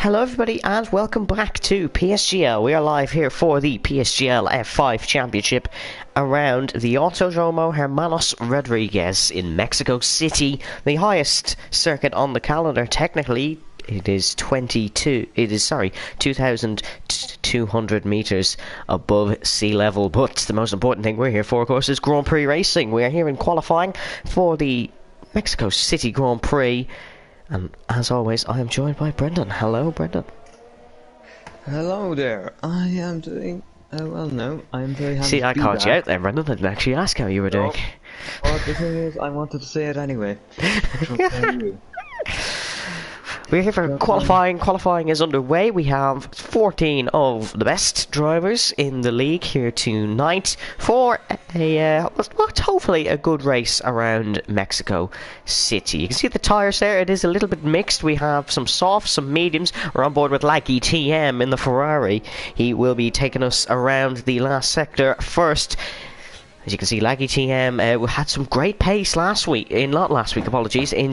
Hello everybody and welcome back to PSGL. We are live here for the PSGL F5 Championship around the Autódromo Hermanos Rodriguez in Mexico City. The highest circuit on the calendar. Technically it is 2,200 meters above sea level, but the most important thing we're here for, of course, is Grand Prix racing. We are here in qualifying for the Mexico City Grand Prix. And as always, I am joined by Brendan. Hello, Brendan. Hello there. I am doing well now. I am very happy. See, I called you out there, Brendan. I didn't actually ask how you were doing. Well, the thing is, I wanted to say it anyway. We're here for qualifying. Qualifying is underway. We have 14 of the best drivers in the league here tonight for what's hopefully a good race around Mexico City. You can see the tyres there. It is a little bit mixed. We have some softs, some mediums. We're on board with Laggy TM in the Ferrari. He will be taking us around the last sector first. As you can see, Laggy TM had some great pace last week, in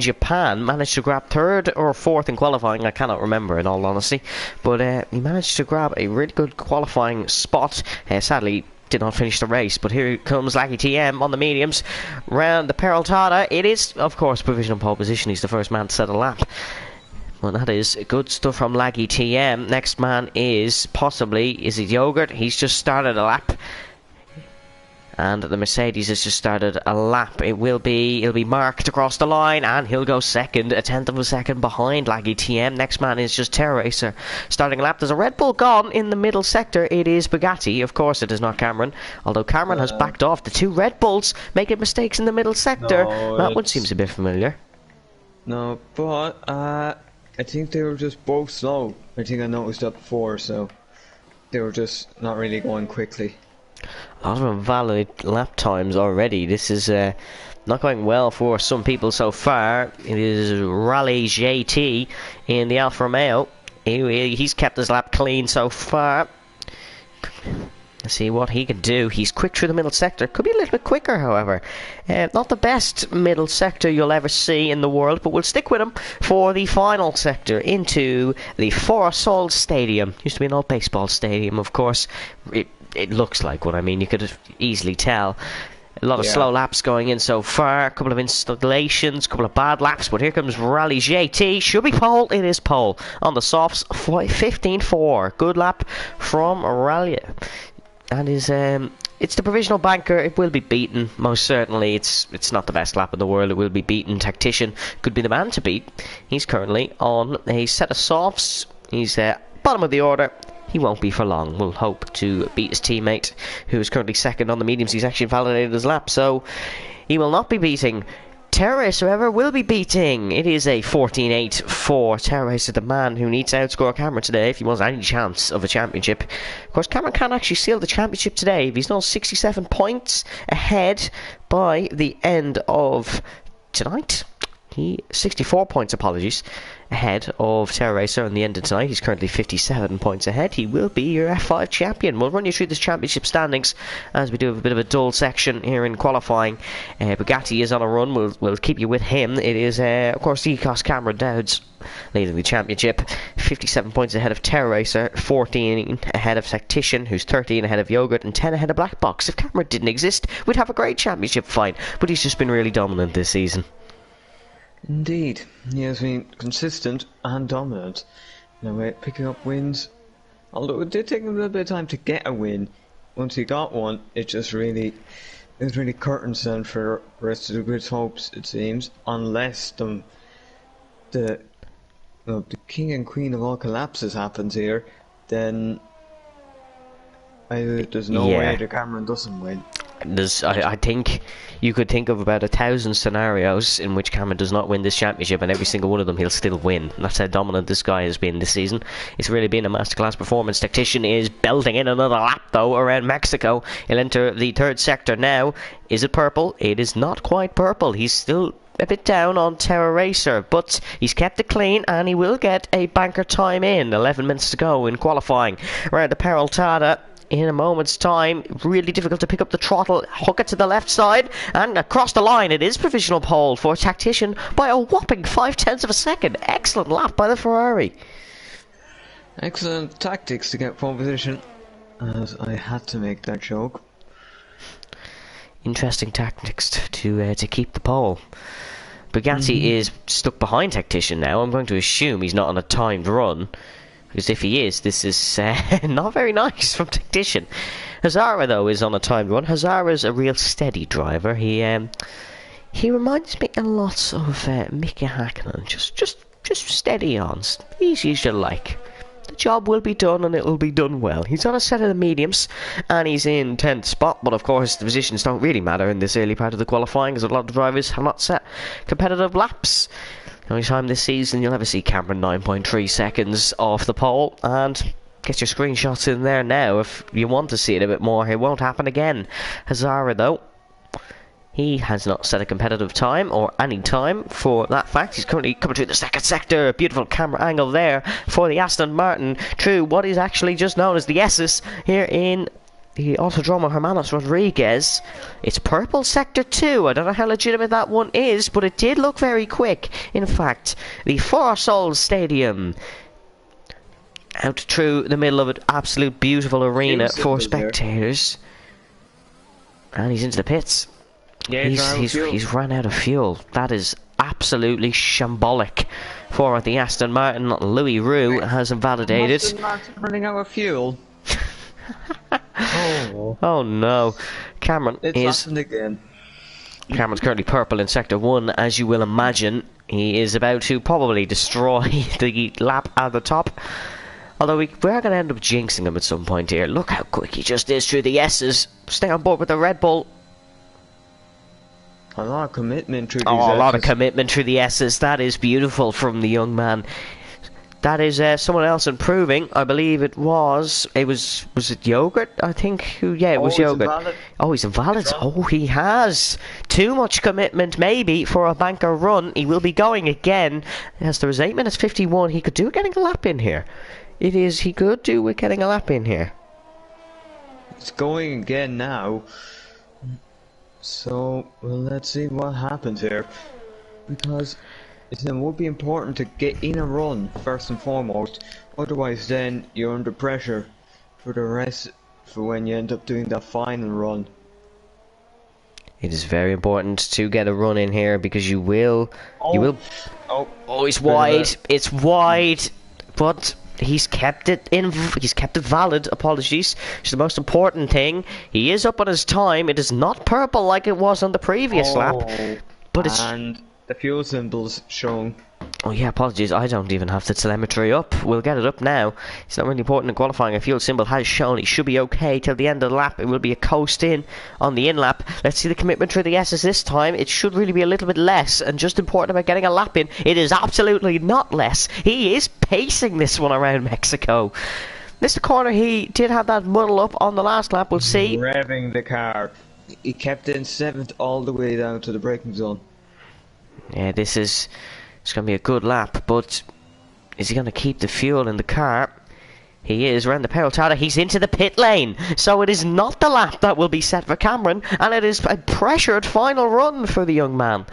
Japan. Managed to grab third or fourth in qualifying, I cannot remember in all honesty. But he managed to grab a really good qualifying spot. Sadly, did not finish the race, but here comes Laggy TM on the mediums. Round the Peraltada, it is, of course, provisional pole position. He's the first man to set a lap. Well, that is good stuff from Laggy TM. Next man is it Yogurt? He's just started a lap. And the Mercedes has just started a lap. It'll be marked across the line, and he'll go second, a tenth of a second behind Laggy TM. Next man is just Terra Racer starting a lap. There's a Red Bull gone in the middle sector. It is Bugatti. Of course, it is not Cameron. Although Cameron has backed off. The two Red Bulls making mistakes in the middle sector. No, that one seems a bit familiar. No, but I think they were just both slow. I think I noticed that before, so they were just not really going quickly. A lot of invalid lap times already. This is not going well for some people so far. It is Rally JT in the Alfa Romeo. He's kept his lap clean so far. Let's see what he can do. He's quick through the middle sector. Could be a little bit quicker, however. Not the best middle sector you'll ever see in the world, but we'll stick with him for the final sector into the Forosol Stadium. Used to be an old baseball stadium, of course. It looks like one. I mean, you could easily tell. A lot of slow laps going in so far. A couple of installations, a couple of bad laps. But here comes Rally JT. Should be pole. It is pole. On the softs, 15.4. Good lap from Rally. And it's the provisional banker. It will be beaten, most certainly. It's not the best lap in the world. It will be beaten. Tactician could be the man to beat. He's currently on a set of softs. He's bottom of the order. He won't be for long. We'll hope to beat his teammate, who is currently second on the mediums. He's actually invalidated his lap, so he will not be beating. Terra Racer, however, will be beating. It is a 14.8 for Terra Racer, the man who needs to outscore Cameron today if he wants any chance of a championship. Of course, Cameron can actually seal the championship today if he's not 67 points ahead by the end of tonight. 64 points, apologies, ahead of Terra Racer on the end of tonight. He's currently 57 points ahead. He will be your F5 champion. We'll run you through this championship standings as we do a bit of a dull section here in qualifying. Bugatti is on a run. We'll keep you with him. It is, of course, Ecos Cameron Dowds leading the championship. 57 points ahead of Terra Racer, 14 ahead of Tactician, who's 13 ahead of Yogurt, and 10 ahead of Black Box. If Cameron didn't exist, we'd have a great championship fight, but he's just been really dominant this season. Indeed, he has been consistent and dominant. Picking up wins. Although it did take him a little bit of time to get a win. Once he got one, it was really curtains then for the rest of the grid's hopes, it seems. Unless the king and queen of all collapses happens here, then there's no way that Cameron doesn't win. I think you could think of about 1,000 scenarios in which Cameron does not win this championship, and every single one of them he'll still win. That's how dominant this guy has been this season. It's really been a masterclass performance. Tactician is belting in another lap though around Mexico. He'll enter the third sector now. Is it purple? It is not quite purple. He's still a bit down on Terra Racer, but he's kept it clean and he will get a banker time in. 11 minutes to go in qualifying. Around the Peraltada in a moment's time. Really difficult to pick up the throttle, hook it to the left side, and across the line. It is provisional pole for Tactician by a whopping 0.5 of a second. Excellent lap by the Ferrari. Excellent tactics to get pole position, as I had to make that joke. Interesting tactics to keep the pole. Bugatti is stuck behind Tactician now. I'm going to assume he's not on a timed run, because if he is, this is not very nice from Tactician. Hazara, though, is on a timed run. Hazara's a real steady driver. He reminds me a lot of Mika Hakkinen. Just steady on. Easy as you like. The job will be done, and it will be done well. He's on a set of the mediums, and he's in 10th spot, but of course the positions don't really matter in this early part of the qualifying, as a lot of drivers have not set competitive laps. The only time this season you'll ever see Cameron 9.3 seconds off the pole, and get your screenshots in there now if you want to see it a bit more. It won't happen again. Hazara, though, he has not set a competitive time, or any time for that fact. He's currently coming through the second sector. Beautiful camera angle there for the Aston Martin through what is actually just known as the S's here in the Autodromo Hermanos Rodriguez. It's purple sector 2. I don't know how legitimate that one is, but it did look very quick. In fact, the Four Souls Stadium, out through the middle of an absolute beautiful arena for spectators. And he's into the pits. Yeah, he's run out of fuel. That is absolutely shambolic for the Aston Martin. Louis Roux has invalidated. Aston Martin running out of fuel. Oh no, Cameron happened again. Cameron's currently purple in sector 1, as you will imagine. He is about to probably destroy the lap at the top. Although we're going to end up jinxing him at some point here. Look how quick he just is through the S's. Stay on board with the Red Bull. A lot of commitment through these S's. A lot of commitment through the S's. That is beautiful from the young man. That is someone else improving. I believe it was it Yogurt? I think it was Yogurt. Invalid. Oh, he's invalid. Oh, he has too much commitment maybe for a banker run. He will be going again. As there is 8 minutes 51, he could do getting a lap in here. He could do with getting a lap in here. It's going again now. So, well, let's see what happens here. Because it would be important to get in a run, first and foremost. Otherwise, then, you're under pressure for the rest, for when you end up doing that final run. It is very important to get a run in here, because you will... Oh, it's wide. It's wide. But... He's kept it valid, apologies. It's the most important thing. He is up on his time. It is not purple like it was on the previous lap. But and the fuel symbol's shown. Oh yeah, apologies. I don't even have the telemetry up. We'll get it up now. It's not really important in qualifying. A fuel symbol has shown it should be okay till the end of the lap. It will be a coast in on the in-lap. Let's see the commitment through the S's this time. It should really be a little bit less, and just important about getting a lap in. It is absolutely not less. He is pacing this one around Mexico. Mr. Corner, he did have that muddle up on the last lap. We'll see. Revving the car. He kept it in 7th all the way down to the braking zone. Yeah, it's going to be a good lap, but is he going to keep the fuel in the car? He is. Around the Perotada, he's into the pit lane. So it is not the lap that will be set for Cameron, and it is a pressured final run for the young man.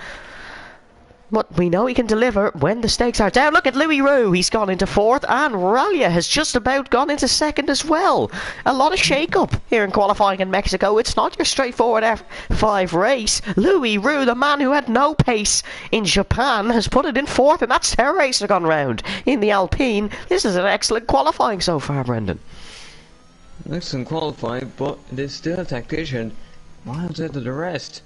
But we know he can deliver when the stakes are down. Look at Louis Roux. He's gone into 4th, and Ralia has just about gone into 2nd as well. A lot of shake-up here in qualifying in Mexico. It's not your straightforward F5 race. Louis Roux, the man who had no pace in Japan, has put it in 4th, and that's their race gone round in the Alpine. This is an excellent qualifying so far, Brendan. Excellent qualifying, but it is still a tactician miles ahead of the rest.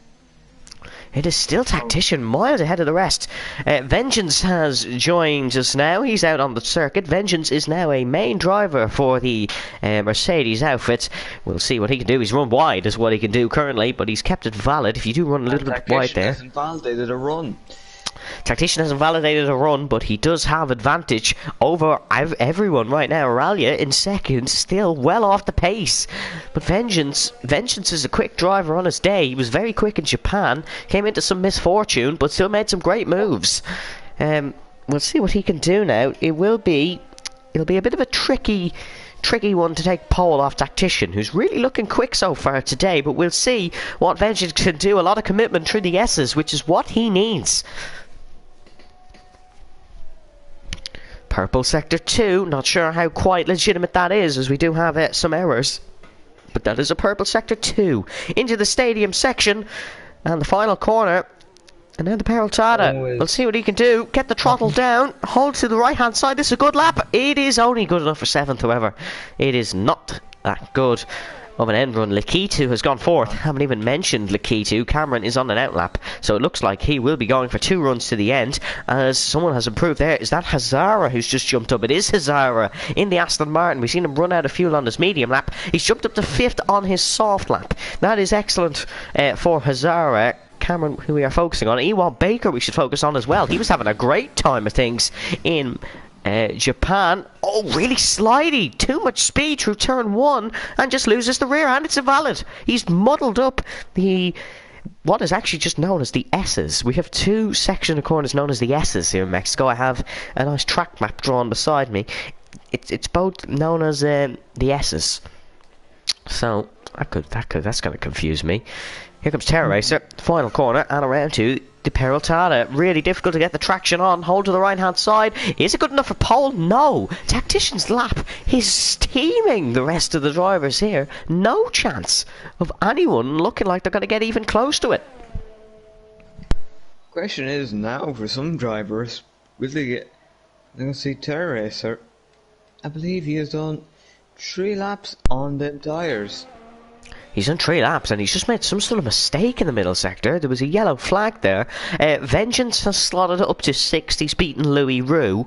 It is still Tactician miles ahead of the rest. Vengeance has joined us now. He's out on the circuit. Vengeance is now a main driver for the Mercedes outfit. We'll see what he can do. He's run wide is what he can do currently, but he's kept it valid. If you do run a little bit wide there. Tactician hasn't validated a run. Tactician hasn't validated a run, but he does have advantage over everyone right now. Ralia in 2nd, still well off the pace. But Vengeance is a quick driver on his day. He was very quick in Japan, came into some misfortune, but still made some great moves. We'll see what he can do now. It'll be a bit of a tricky one to take pole off Tactician, who's really looking quick so far today, but we'll see what Vengeance can do. A lot of commitment through the S's, which is what he needs. Purple Sector 2, not sure how quite legitimate that is, as we do have some errors. But that is a Purple Sector 2. Into the stadium section, and the final corner. And now the Peraltada. We'll see what he can do. Get the throttle down. Hold to the right-hand side. This is a good lap. It is only good enough for 7th, however. It is not that good of an end run. Lakitu has gone 4th. Haven't even mentioned Lakitu. Cameron is on an outlap, so it looks like he will be going for 2 runs to the end. As someone has improved there, is that Hazara who's just jumped up? It is Hazara in the Aston Martin. We've seen him run out of fuel on his medium lap. He's jumped up to 5th on his soft lap. That is excellent for Hazara. Cameron, who we are focusing on. Ewan Baker we should focus on as well. He was having a great time of things in Japan. Oh, really slidey. Too much speed through turn 1 and just loses the rear, and it's invalid. He's muddled up what is actually just known as the S's. We have 2 section of corners known as the S's here in Mexico. I have a nice track map drawn beside me. It's both known as the S's. So that's going to confuse me. Here comes Terra Racer, final corner, and around to the Peraltada. Really difficult to get the traction on. Hold to the right-hand side. Is it good enough for pole? No. Tactician's lap is steaming the rest of the drivers here. No chance of anyone looking like they're going to get even close to it. Question is now for some drivers, will they get... They're going to see Terra Racer. I believe he has done 3 laps on them tyres. He's done 3 laps and he's just made some sort of mistake in the middle sector. There was a yellow flag there. Vengeance has slotted up to 6th. He's beaten Louis Roux.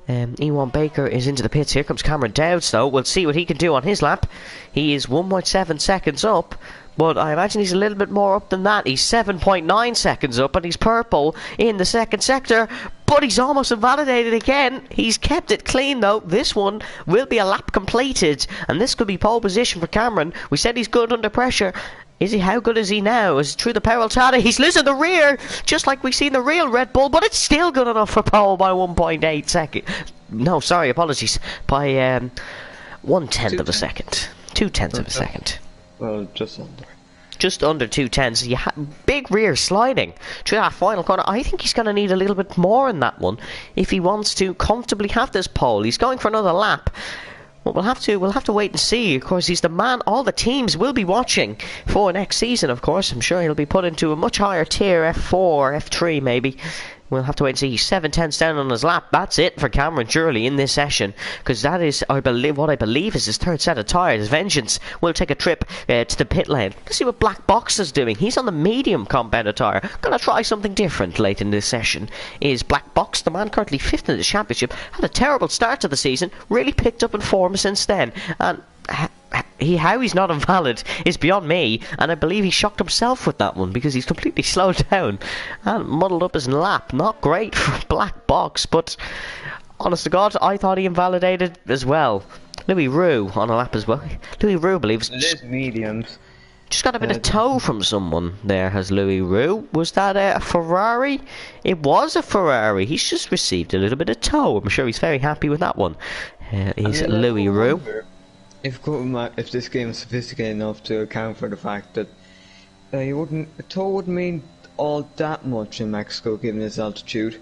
Ewan Baker is into the pits. Here comes Cameron Dowds though. We'll see what he can do on his lap. He is 1.7 seconds up. But I imagine he's a little bit more up than that. He's 7.9 seconds up and he's purple in the second sector. But he's almost invalidated again. He's kept it clean though. This one will be a lap completed. And this could be pole position for Cameron. We said he's good under pressure. Is he? How good is he now? Is it through the Peraltada? He's losing the rear, just like we've seen the real Red Bull. But it's still good enough for pole by 1.8 seconds. No, sorry, apologies. By 1/10 of a second. 2/10 of a second. Well, just under. Just under 2/10. You big rear sliding through that final corner. I think he's going to need a little bit more in that one if he wants to comfortably have this pole. He's going for another lap. Well, we'll have to wait and see. Of course, he's the man all the teams will be watching for next season. Of course, I'm sure he'll be put into a much higher tier, F4, F3 maybe. We'll have to wait and see. He's 7/10 down on his lap. That's it for Cameron surely in this session, because that is, I believe is his 3rd set of tyres. Vengeance will take a trip to the pit lane. Let's see what Black Box is doing. He's on the medium compounded tyre. Gonna try something different late in this session. Is Black Box, the man currently 5th in the championship, had a terrible start to the season, really picked up in form since then, and how he's not invalid is beyond me, and I believe he shocked himself with that one because he's completely slowed down and muddled up his lap. Not great for Black Box, but honest to God, I thought he invalidated as well. Louis Roux on a lap as well. Louis Roux believes it is mediums. Just got a bit of tow from someone there, has Louis Roux. Was that a Ferrari? It was a Ferrari. He's just received a little bit of tow. I'm sure he's very happy with that one. He's Louis Roux. If this game is sophisticated enough to account for the fact that a tow wouldn't mean all that much in Mexico given its altitude.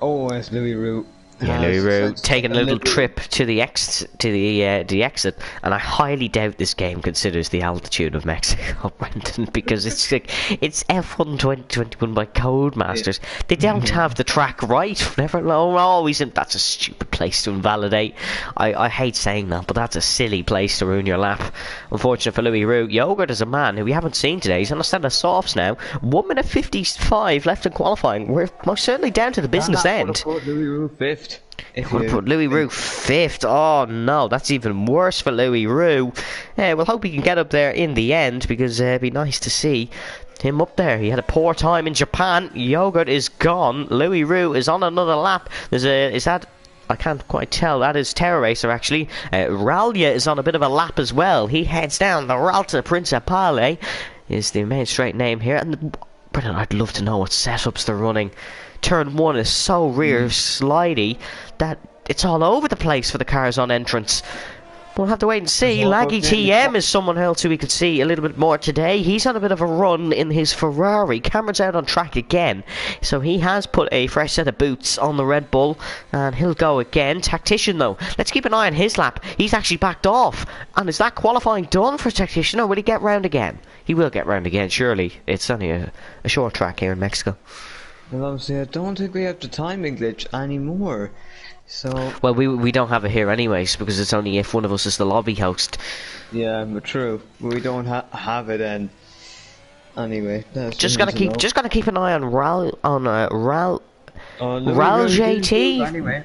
Oh, as Louis Roux. Yeah, Louis Roux taking a little trip to the exit, and I highly doubt this game considers the altitude of Mexico, Brendan, because it's F1 2021 by Codemasters. They don't have the track right. That's a stupid place to invalidate. I hate saying that, but that's a silly place to ruin your lap. Unfortunate for Louis Roux. Yogurt is a man who we haven't seen today. He's on a stand of softs now. 1 minute 55 left in qualifying. We're most certainly down to the business end. Louis Roux 5th. Would put Louis Roux 5th. Oh no, that's even worse for Louis Roux. We'll hope he can get up there in the end, because it'd be nice to see him up there. He had a poor time in Japan. Yogurt is gone. Louis Roux is on another lap. I can't quite tell. That is Terra Racer, actually. Ralia is on a bit of a lap as well. He heads down the Ralta Principale, is the main straight name here. And Brendan, I'd love to know what setups they're running. Turn 1 is so rear slidey that it's all over the place for the cars on entrance. We'll have to wait and see. There's also Laggy Jamie TM is someone else who we could see a little bit more today. He's had a bit of a run in his Ferrari. Cameron's out on track again, so he has put a fresh set of boots on the Red Bull, and he'll go again. Tactician, though, let's keep an eye on his lap. He's actually backed off, and is that qualifying done for Tactician, or will he get round again? He will get round again, surely. It's only a short track here in Mexico. Well, obviously, I don't think we have the timing glitch anymore. So Well, we don't have it here anyways, because it's only if one of us is the lobby host. yeah, but true. We don't have it, and anyway, that's Just gotta keep an eye on Ral JT. Anyway,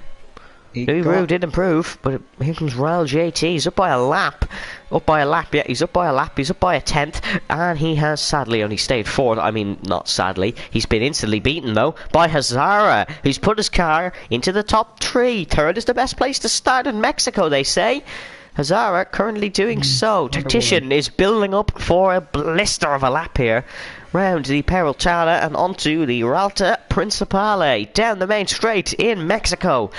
Louis Roux did improve, but here comes Ral JT. He's up by a lap. Yeah, he's up by a lap. He's up by a tenth, and he has sadly only stayed fourth. I mean, not sadly. He's been instantly beaten, though, by Hazara, who's put his car into the top three. Third is the best place to start in Mexico, they say. Hazara currently doing so. Tactician is building up for a blister of a lap here. Round the Peraltada and onto the Ralta Principale. Down the main straight in Mexico.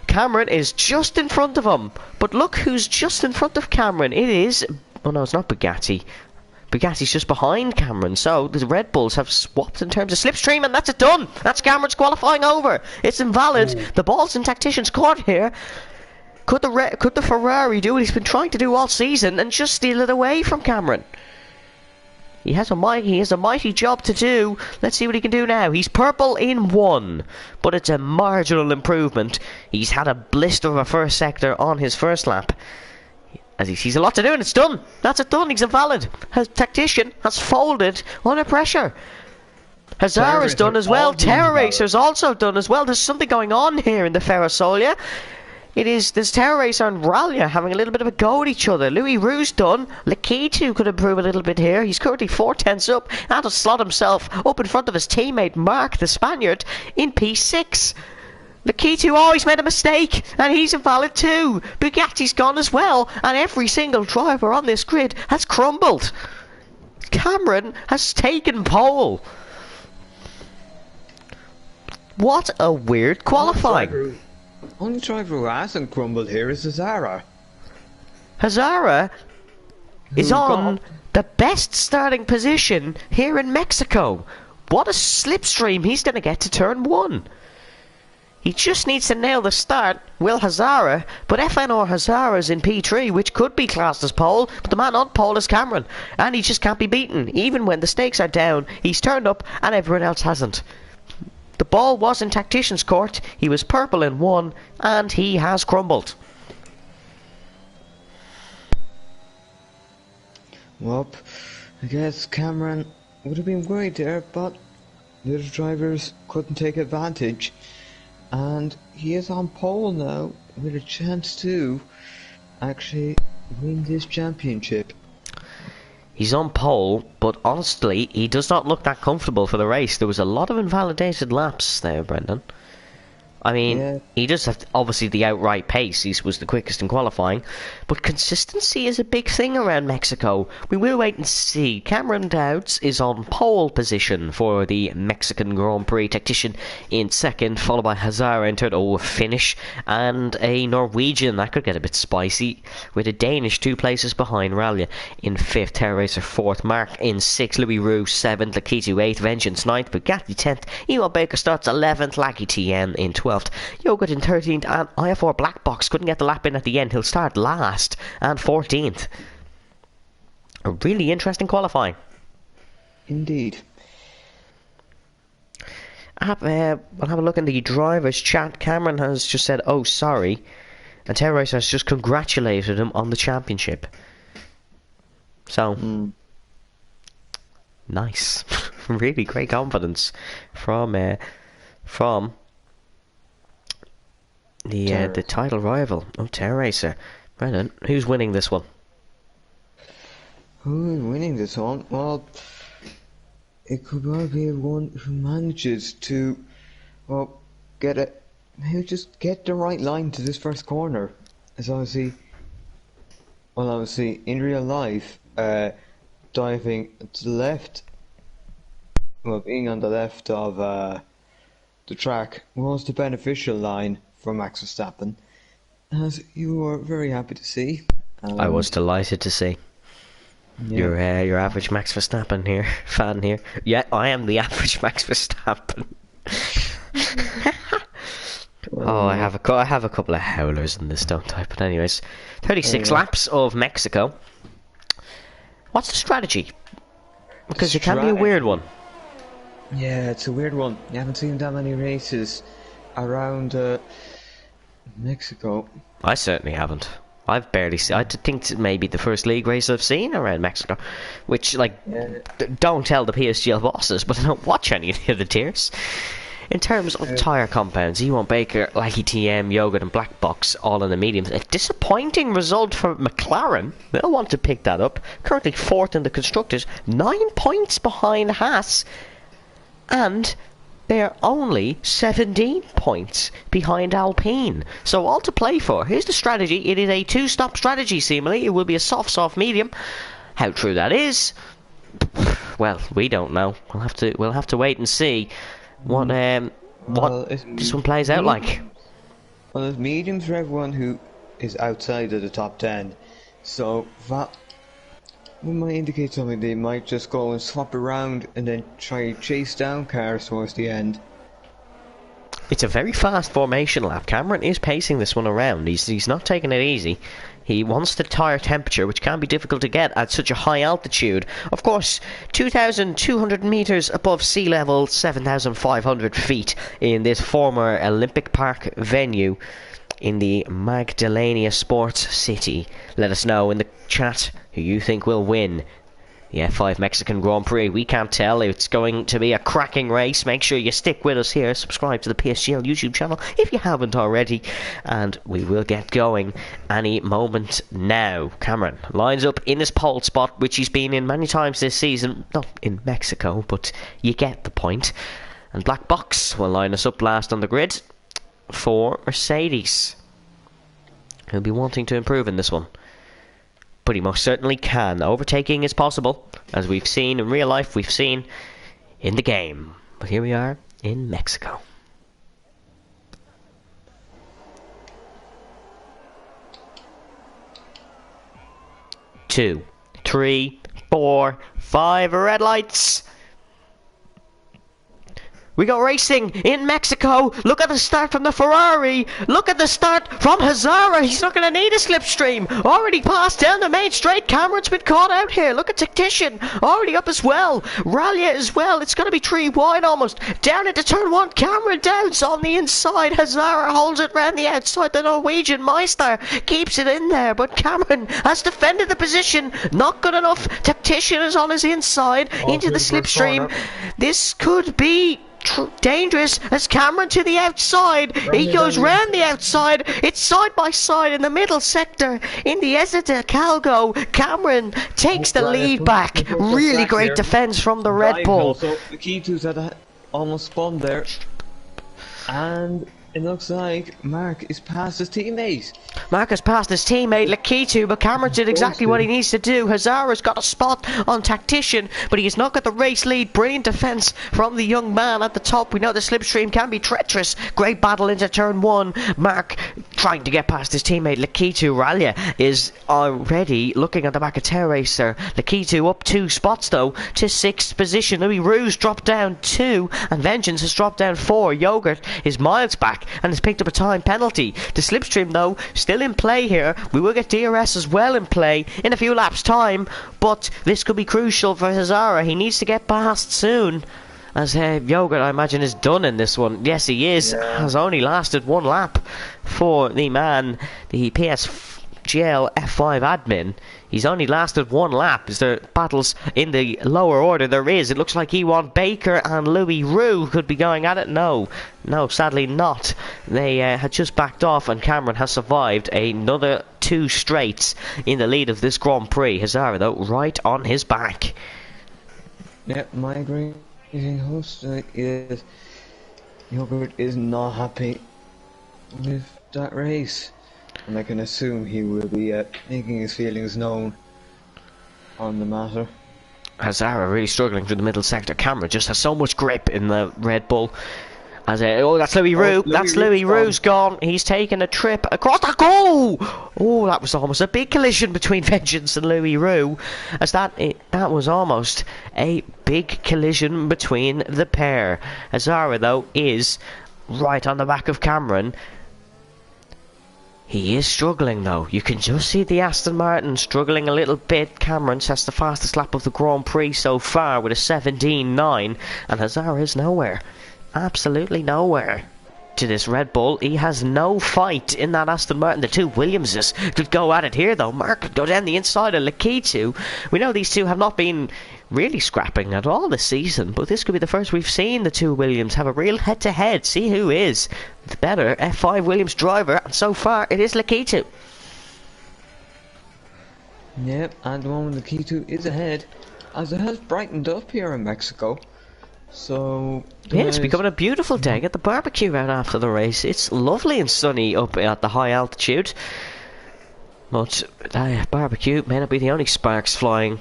Cameron is just in front of him, but look who's just in front of Cameron. It is... oh no, it's not Bugatti. Bugatti's just behind Cameron, so the Red Bulls have swapped in terms of slipstream, and that's it done. That's Cameron's qualifying over. It's invalid. The ball's in Tactician's court here. Could the Ferrari do what he's been trying to do all season and just steal it away from Cameron? He has a mighty job to do. Let's see what he can do now. He's purple in one, but it's a marginal improvement. He's had a blister of a first sector on his first lap, as he sees a lot to do, and it's done. That's it done. He's invalid. Tactician has folded under pressure. Hazara's done as well. Terror Racer's also done as well. There's something going on here in the Ferrosolia. There's Terror Racer and Ralia having a little bit of a go at each other. Louis Roux's done. Lakitu could improve a little bit here. He's currently 4/10 up and to slot himself up in front of his teammate Mark, the Spaniard, in P6. Lakitu, oh, he's made a mistake, and he's invalid too. Bugatti's gone as well, and every single driver on this grid has crumbled. Cameron has taken pole. What a weird qualifying. Only driver who hasn't crumbled here is Hazara. Hazara is on the best starting position here in Mexico. What a slipstream he's going to get to turn one. He just needs to nail the start, Will Hazara, but FNR Hazara's in P3, which could be classed as pole, but the man on pole is Cameron, and he just can't be beaten. Even when the stakes are down, he's turned up and everyone else hasn't. The ball was in Tactician's court, he was purple in one, and he has crumbled. Well, I guess Cameron would have been great there, but the other drivers couldn't take advantage. And he is on pole now, with a chance to actually win this championship. He's on pole, but honestly, he does not look that comfortable for the race. There was a lot of invalidated laps there, Brendan. I mean, Yeah. he does have, obviously, the outright pace. He was the quickest in qualifying. But consistency is a big thing around Mexico. We will wait and see. Cameron Dowds is on pole position for the Mexican Grand Prix. Tactician in second, followed by Hazara in third. Oh, a Finnish. And a Norwegian. That could get a bit spicy. With a Danish 2 places behind. Ralia in fifth. Terror Racer fourth. Mark in sixth. Louis Roux seventh. Lakitu eighth. Vengeance ninth. Bugatti 10th. Ewan Baker starts 11th. Laggy TN in 12th. Yogurt in 13th, and IF4 Black Box couldn't get the lap in at the end. He'll start last and 14th. A really interesting qualifying. Indeed. We'll have a look in the drivers' chat. Cameron has just said, "Oh, sorry," and Terror Racer has just congratulated him on the championship. So, nice, really great confidence from the title rival of Terror Racer. Brendan, who's winning this one? Who is winning this one? Well, it could well be one who manages to, well, just get the right line to this first corner. As obviously in real life, diving to the left, well, being on the left of the track was the beneficial line for Max Verstappen, as you were very happy to see. I was delighted to see. Your average Max Verstappen here, fan here. Yeah, I am the average Max Verstappen. Oh, I have a couple of howlers in this, don't I? But anyways, 36 laps of Mexico. What's the strategy? Because it can be a weird one. Yeah, it's a weird one. You haven't seen that many races around Mexico. I certainly haven't. I've barely seen. I think it's maybe the first league race I've seen around Mexico, which don't tell the PSGL bosses, but I don't watch any of the other tiers. In terms of tyre compounds, E1 Baker, Lucky TM, Yogurt and Black Box all in the mediums. A disappointing result for McLaren. They'll want to pick that up. Currently 4th in the Constructors, 9 points behind Haas, and they're only 17 points behind Alpine. So all to play for. Here's the strategy. It is a 2-stop strategy, seemingly. It will be a soft medium. How true that is, well, we don't know. We'll have to wait and see what this one plays out like. Well, it's mediums for everyone who is outside of the top 10. So that might indicate something. They might just go and swap around and then try to chase down cars towards the end. It's a very fast formation lap. Cameron is pacing this one around. He's not taking it easy. He wants the tyre temperature, which can be difficult to get at such a high altitude. Of course, 2,200 metres above sea level, 7,500 feet in this former Olympic Park venue in the Magdalena Sports City. Let us know in the chat who you think will win the F5 Mexican Grand Prix. We can't tell. It's going to be a cracking race. Make sure you stick with us here. Subscribe to the PSGL YouTube channel if you haven't already. And we will get going any moment now. Cameron lines up in his pole spot, which he's been in many times this season. Not in Mexico, but you get the point. And Black Box will line us up last on the grid for Mercedes. He'll be wanting to improve in this one, but he most certainly can. Overtaking is possible, as we've seen in real life, we've seen in the game. But here we are in Mexico. Two, three, 4, 5 red lights. We go racing in Mexico. Look at the start from the Ferrari. Look at the start from Hazara. He's not going to need a slipstream. Already passed down the main straight. Cameron's been caught out here. Look at Tactician. Already up as well. Ralia as well. It's going to be 3 wide almost. Down into turn 1. Cameron Downs on the inside. Hazara holds it round the outside. The Norwegian Meister keeps it in there. But Cameron has defended the position. Not good enough. Tactician is on his inside. Into the slipstream. This could be dangerous as Cameron to the outside. He goes round the outside. It's side by side in the middle sector in the Ezeta Calgo. Cameron takes the lead back. Really great defence from the Red Bull. So the key to that almost spun there, and it looks like Mark is past his teammate. Mark has passed his teammate Lakitu, but Cameron did exactly what he needs to do. Hazara's got a spot on Tactician, but he has not got the race lead. Brilliant defence from the young man at the top. We know the slipstream can be treacherous. Great battle into turn 1. Mark trying to get past his teammate Lakitu. Ralia is already looking at the back of Tail Racer. Lakitu up 2 spots though to 6th position. Louis Rouge dropped down 2, and Vengeance has dropped down 4. Yogurt is miles back and has picked up a time penalty. The slipstream though still in play here. We will get DRS as well in play in a few laps time, but this could be crucial for Hazara. He needs to get past soon, as Yogurt I imagine is done in this one. Yes, he is. Has only lasted 1 lap for the man, the PSGL F5 admin. He's only lasted 1 lap. Is there battles in the lower order? There is. It looks like E1 Baker and Louis Roux could be going at it. No, sadly not. They had just backed off, and Cameron has survived another 2 straights in the lead of this Grand Prix. Hazara, though, right on his back. Yeah, my agreeing host is Yogurt is not happy with that race. And I can assume he will be making his feelings known on the matter. Hazara really struggling through the middle sector. Cameron just has so much grip in the Red Bull. Oh, that's Louis Roux. That's Louis Roux's gone. He's taking a trip across the goal. Oh, that was almost a big collision between Vengeance and Louis Roux, as that was almost a big collision between the pair. Azara, though, is right on the back of Cameron. He is struggling, though. You can just see the Aston Martin struggling a little bit. Cameron sets the fastest lap of the Grand Prix so far with a 17.9, and Hazara is nowhere. Absolutely nowhere to this Red Bull. He has no fight in that Aston Martin. The two Williamses could go at it here, though. Mark could go down the inside of Lakitu. We know these two have not been really scrapping at all this season, but this could be the first we've seen the two Williams have a real head-to-head. See who is the better F5 Williams driver, and so far it is Lakitu. Yep, at the moment Lakitu is ahead, as it has brightened up here in Mexico. So yeah, it's becoming a beautiful day. Get the barbecue out after the race. It's lovely and sunny up at the high altitude, but barbecue may not be the only sparks flying,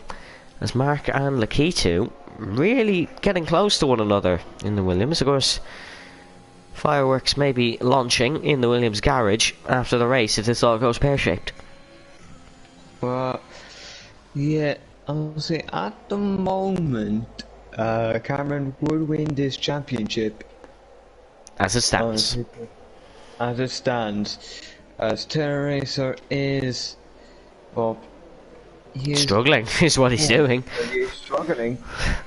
as Mark and Lakitu really getting close to one another in the Williams. Of course, fireworks may be launching in the Williams garage after the race if this all goes pear-shaped. Well, yeah, I'll say at the moment Cameron would win this championship as it stands. As it stands, as Terra Racer is, well, he is struggling is what he's doing. He's struggling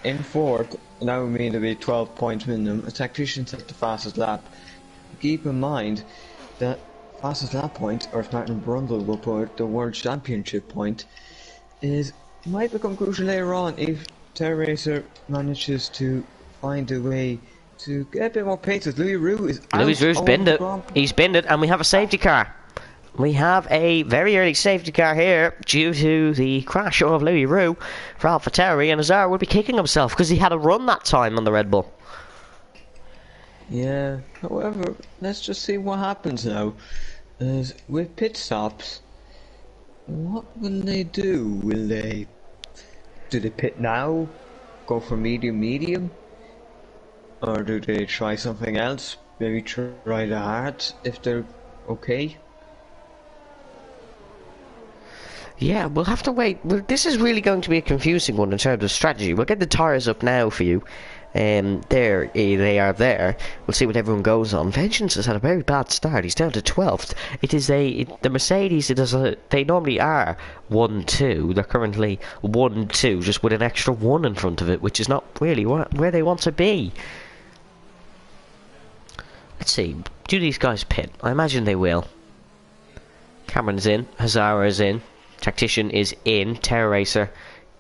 in fourth. That would mean to be 12 points minimum. A tactician set the fastest lap. Keep in mind that fastest lap point, or as Martin Brundle will put, the World Championship point, might become crucial later on if Terra Racer manages to find a way to get a bit more pace. Louis Roux is out. Louis Roux's binned it. He's binned it, and we have a safety car. We have a very early safety car here due to the crash of Louis Roux for AlphaTauri, and Azar would be kicking himself because he had a run that time on the Red Bull. Yeah, however, let's just see what happens now. As with pit stops, what will they do? Do they pit now? Go for medium? Or do they try something else? Maybe try the hards if they're okay? Yeah, we'll have to wait. This is really going to be a confusing one in terms of strategy. We'll get the tyres up now for you. There, they are there. We'll see what everyone goes on. Vengeance has had a very bad start. He's down to 12th. The Mercedes, they normally are 1-2. They're currently 1-2, just with an extra 1 in front of it, which is not really where they want to be. Let's see. Do these guys pit? I imagine they will. Cameron's in. Hazara is in. Tactician is in. Terra Racer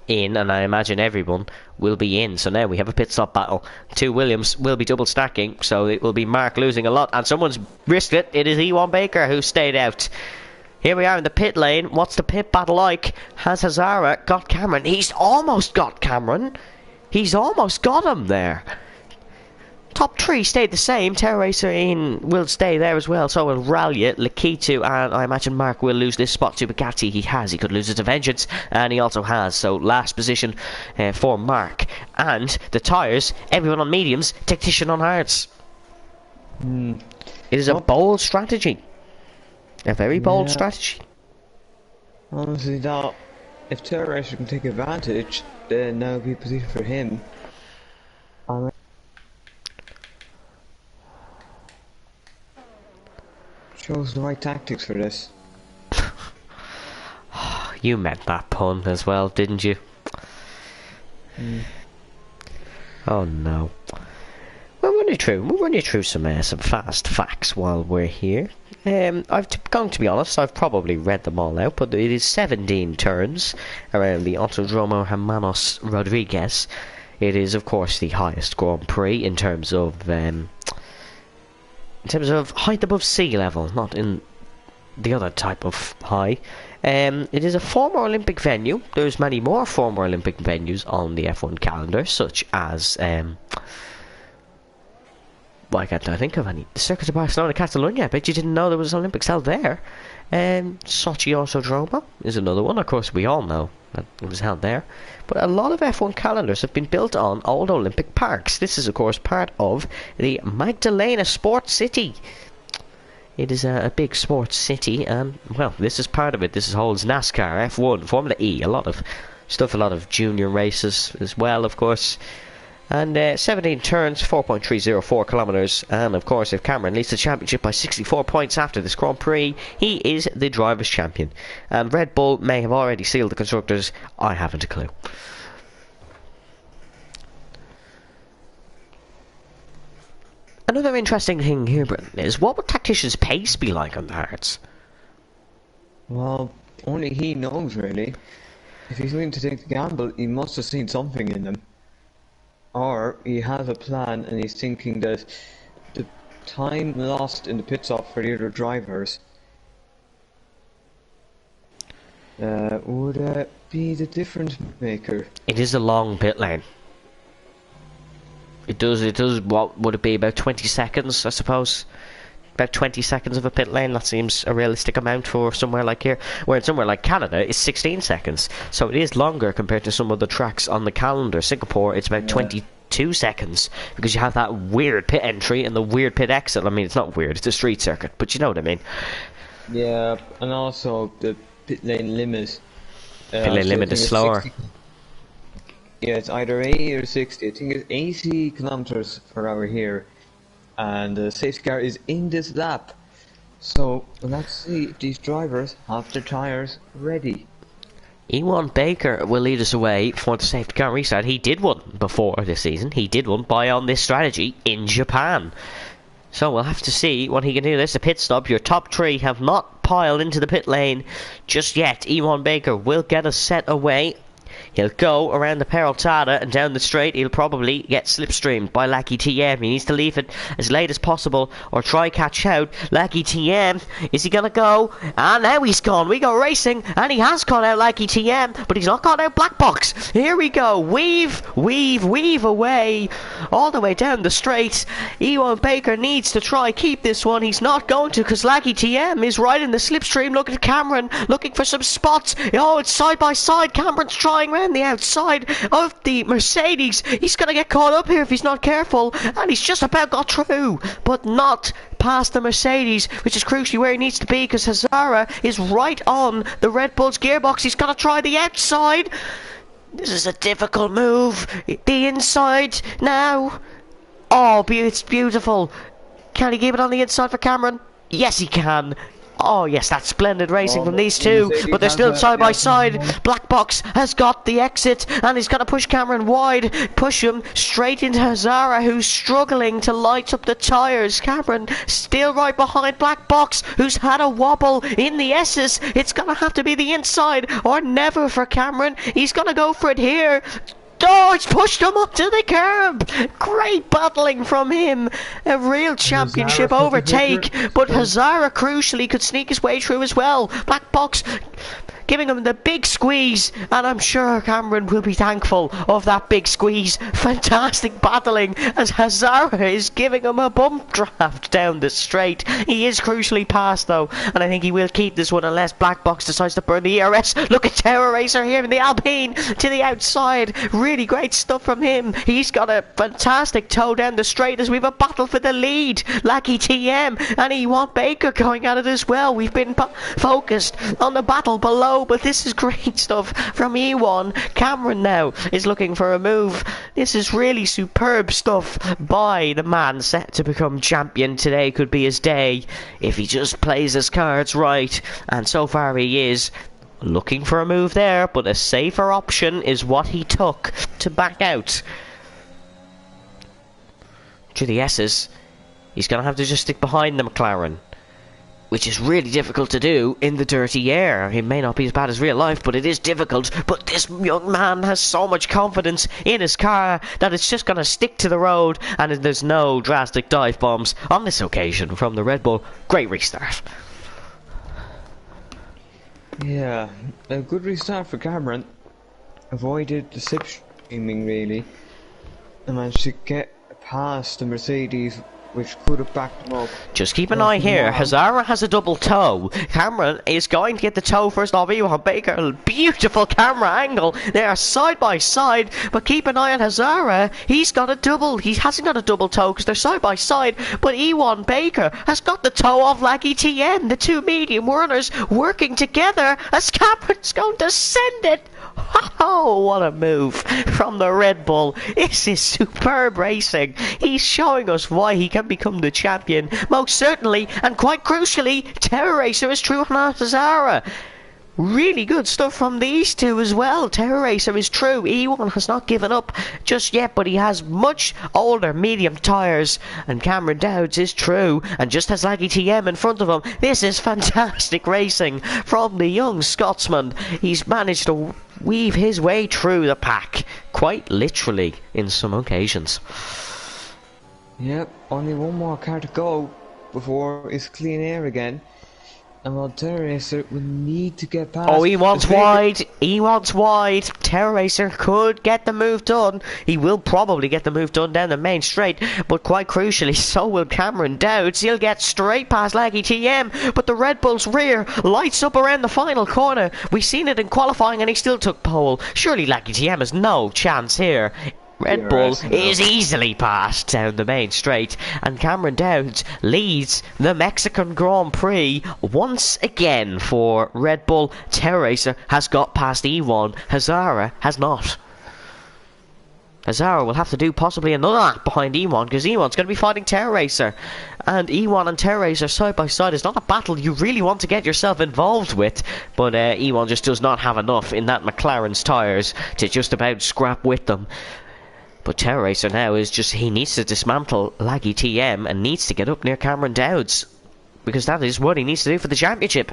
in, and I imagine everyone will be in. So now we have a pit stop battle. Two Williams will be double stacking, so it will be Mark losing a lot, and someone's risked it. It is E1 Baker who stayed out. Here we are in the pit lane. What's the pit battle like? Has Hazara got Cameron? He's almost got Cameron. He's almost got him there. Top three stayed the same. Terra Racer will stay there as well. So will Ralia, Lakitu, and I imagine Mark will lose this spot to Bugatti. He could lose it to Vengeance, and he also has. So last position for Mark. And the tyres, everyone on mediums, tactician on hards. It is a bold strategy. A very bold strategy. Honestly, that if Terra Racer can take advantage, then that would be a position for him. Shows the right tactics for this. You meant that pun as well, didn't you? Oh no. We'll run you through some fast facts while we're here. Going to be honest, I've probably read them all out, but it is 17 turns around the Autodromo Hermanos Rodriguez. It is, of course, the highest Grand Prix in terms of height above sea level, not in the other type of high. It is a former Olympic venue. There's many more former Olympic venues on the F1 calendar, such as why can't I think of any? The Circuit of Barcelona, Catalunya. I bet you didn't know there was Olympics held there. Sochi Autodromo is another one. Of course, we all know It was held there. But a lot of F1 calendars have been built on old Olympic parks. This is, of course, part of the Magdalena Sports City. It is a big sports city, and, well, this is part of it. This holds NASCAR, F1, Formula E, a lot of stuff, a lot of junior races as well, of course. And 17 turns, 4.304 kilometres. And, of course, if Cameron leads the championship by 64 points after this Grand Prix, he is the Drivers' Champion. And Red Bull may have already sealed the Constructors. I haven't a clue. Another interesting thing here, Brendan, is what would Tactician's pace be like on the hards? Well, only he knows, really. If he's willing to take the gamble, he must have seen something in them. Or he has a plan and he's thinking that the time lost in the pit stop for the other drivers would be the difference maker. It is a long pit lane. It does, what would it be, about 20 seconds, I suppose? About 20 seconds of a pit lane, that seems a realistic amount for somewhere like here. Where somewhere like Canada, it's 16 seconds. So it is longer compared to some of the tracks on the calendar. Singapore, it's about 22 seconds. Because you have that weird pit entry and the weird pit exit. I mean, it's not weird, it's a street circuit, but you know what I mean. Yeah, and also the pit lane limit. Pit lane limit is slower. 60. Yeah, it's either 80 or 60. I think it's 80 kilometers per hour here. And the safety car is in this lap. So let's see if these drivers have their tyres ready. Ewan Baker will lead us away for the safety car restart. He did one before this season. He did one by on this strategy in Japan. So we'll have to see what he can do. This a pit stop. Your top three have not piled into the pit lane just yet. Ewan Baker will get us set away. He'll go around the Peraltada and down the straight. He'll probably get slipstreamed by Lucky TM. He needs to leave it as late as possible or try catch out. Lucky TM, is he gonna go? And now he's gone. We go racing, and he has caught out Lucky TM, but he's not caught out Black Box. Here we go. Weave away all the way down the straight. Ewan Baker needs to try keep this one. He's not going to, because Lucky TM is right in the slipstream. Look at Cameron looking for some spots. Oh, it's side by side. Cameron's trying round the outside of the Mercedes. He's gonna get caught up here if he's not careful, and he's just about got through, but not past the Mercedes, which is crucially where he needs to be, because Hazara is right on the Red Bull's gearbox. He's got to try the outside. This is a difficult move. The inside now. Oh, it's beautiful. Can he keep it on the inside for Cameron? Yes, he can. Oh yes, that's splendid racing from these two, but they're still side by side. Black Box has got the exit, and he's got to push Cameron wide, push him straight into Hazara, who's struggling to light up the tyres. Cameron still right behind Black Box, who's had a wobble in the S's. It's gonna have to be the inside or never for Cameron. He's gonna go for it here. Oh, it's pushed him up to the curb. Great battling from him. A real championship overtake. But Hazara crucially could sneak his way through as well. Black Box giving him the big squeeze, and I'm sure Cameron will be thankful of that big squeeze. Fantastic battling as Hazara is giving him a bump draft down the straight. He is crucially past though, and I think he will keep this one unless Black Box decides to burn the ERS. Look at Tower Racer here in the Alpine to the outside. Really great stuff from him. He's got a fantastic toe down the straight as we have a battle for the lead. Lucky TM and Ewan Baker going at it as well. We've been focused on the battle below, but this is great stuff from Ewan. Cameron now is looking for a move. This is really superb stuff by the man set to become champion. Today could be his day if he just plays his cards right, and so far he is. Looking for a move there, but a safer option is what he took to back out. To the S's, he's going to have to just stick behind the McLaren, which is really difficult to do in the dirty air. It may not be as bad as real life, but it is difficult. But this young man has so much confidence in his car that it's just going to stick to the road, and there's no drastic dive bombs on this occasion from the Red Bull. Great restart. Yeah, a good restart for Cameron. Avoided the slipstreaming really, and managed to get past the Mercedes which could have backed him up. Just keep an eye here. Hazara has a double toe. Cameron is going to get the toe first off Ewan Baker. Beautiful camera angle. They are side by side, but keep an eye on Hazara. He's got a double. He hasn't got a double toe because they're side by side, but Ewan Baker has got the toe off Laggy TM. The two medium whirlers working together as Cameron's going to send it. Oh, what a move from the Red Bull. This is superb racing. He's showing us why he can become the champion. Most certainly, and quite crucially, Terror Racer is true on Hazara. Really good stuff from these two as well. Terror Racer is true. E1 has not given up just yet, but he has much older medium tyres. And Cameron Dowds is true, and just has Laggy TM in front of him. This is fantastic racing from the young Scotsman. He's managed to weave his way through the pack, quite literally in some occasions. Yep, only one more car to go before it's clean air again. And while Terror Racer will need to get past... Oh, he wants wide. He wants wide. Terror Racer could get the move done. He will probably get the move done down the main straight. But quite crucially, so will Cameron Dowds. He'll get straight past Laggy TM. But the Red Bull's rear lights up around the final corner. We've seen it in qualifying and he still took pole. Surely Laggy TM has no chance here. Red Bull is easily passed down the main straight, and Cameron Dowds leads the Mexican Grand Prix once again for Red Bull. Terror Racer has got past E1, Hazara has not. Hazara will have to do possibly another lap behind E1 because E1's going to be fighting Terror Racer, and E1 and Terror Racer side by side is not a battle you really want to get yourself involved with, but E1 just does not have enough in that McLaren's tyres to just about scrap with them. But Terror Racer now is just, he needs to dismantle Laggy TM and needs to get up near Cameron Dowds. Because that is what he needs to do for the championship.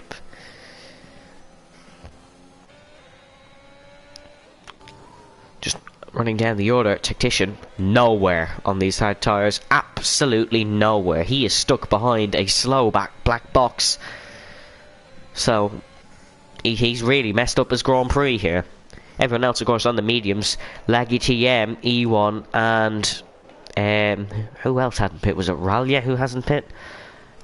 Just running down the order, Tactician, nowhere on these hard tyres. Absolutely nowhere. He is stuck behind a slow black box. So, he's really messed up his Grand Prix here. Everyone else, of course, on the mediums. Laggy TM, E1, and who else hadn't pit? Was it Ralia who hasn't pit?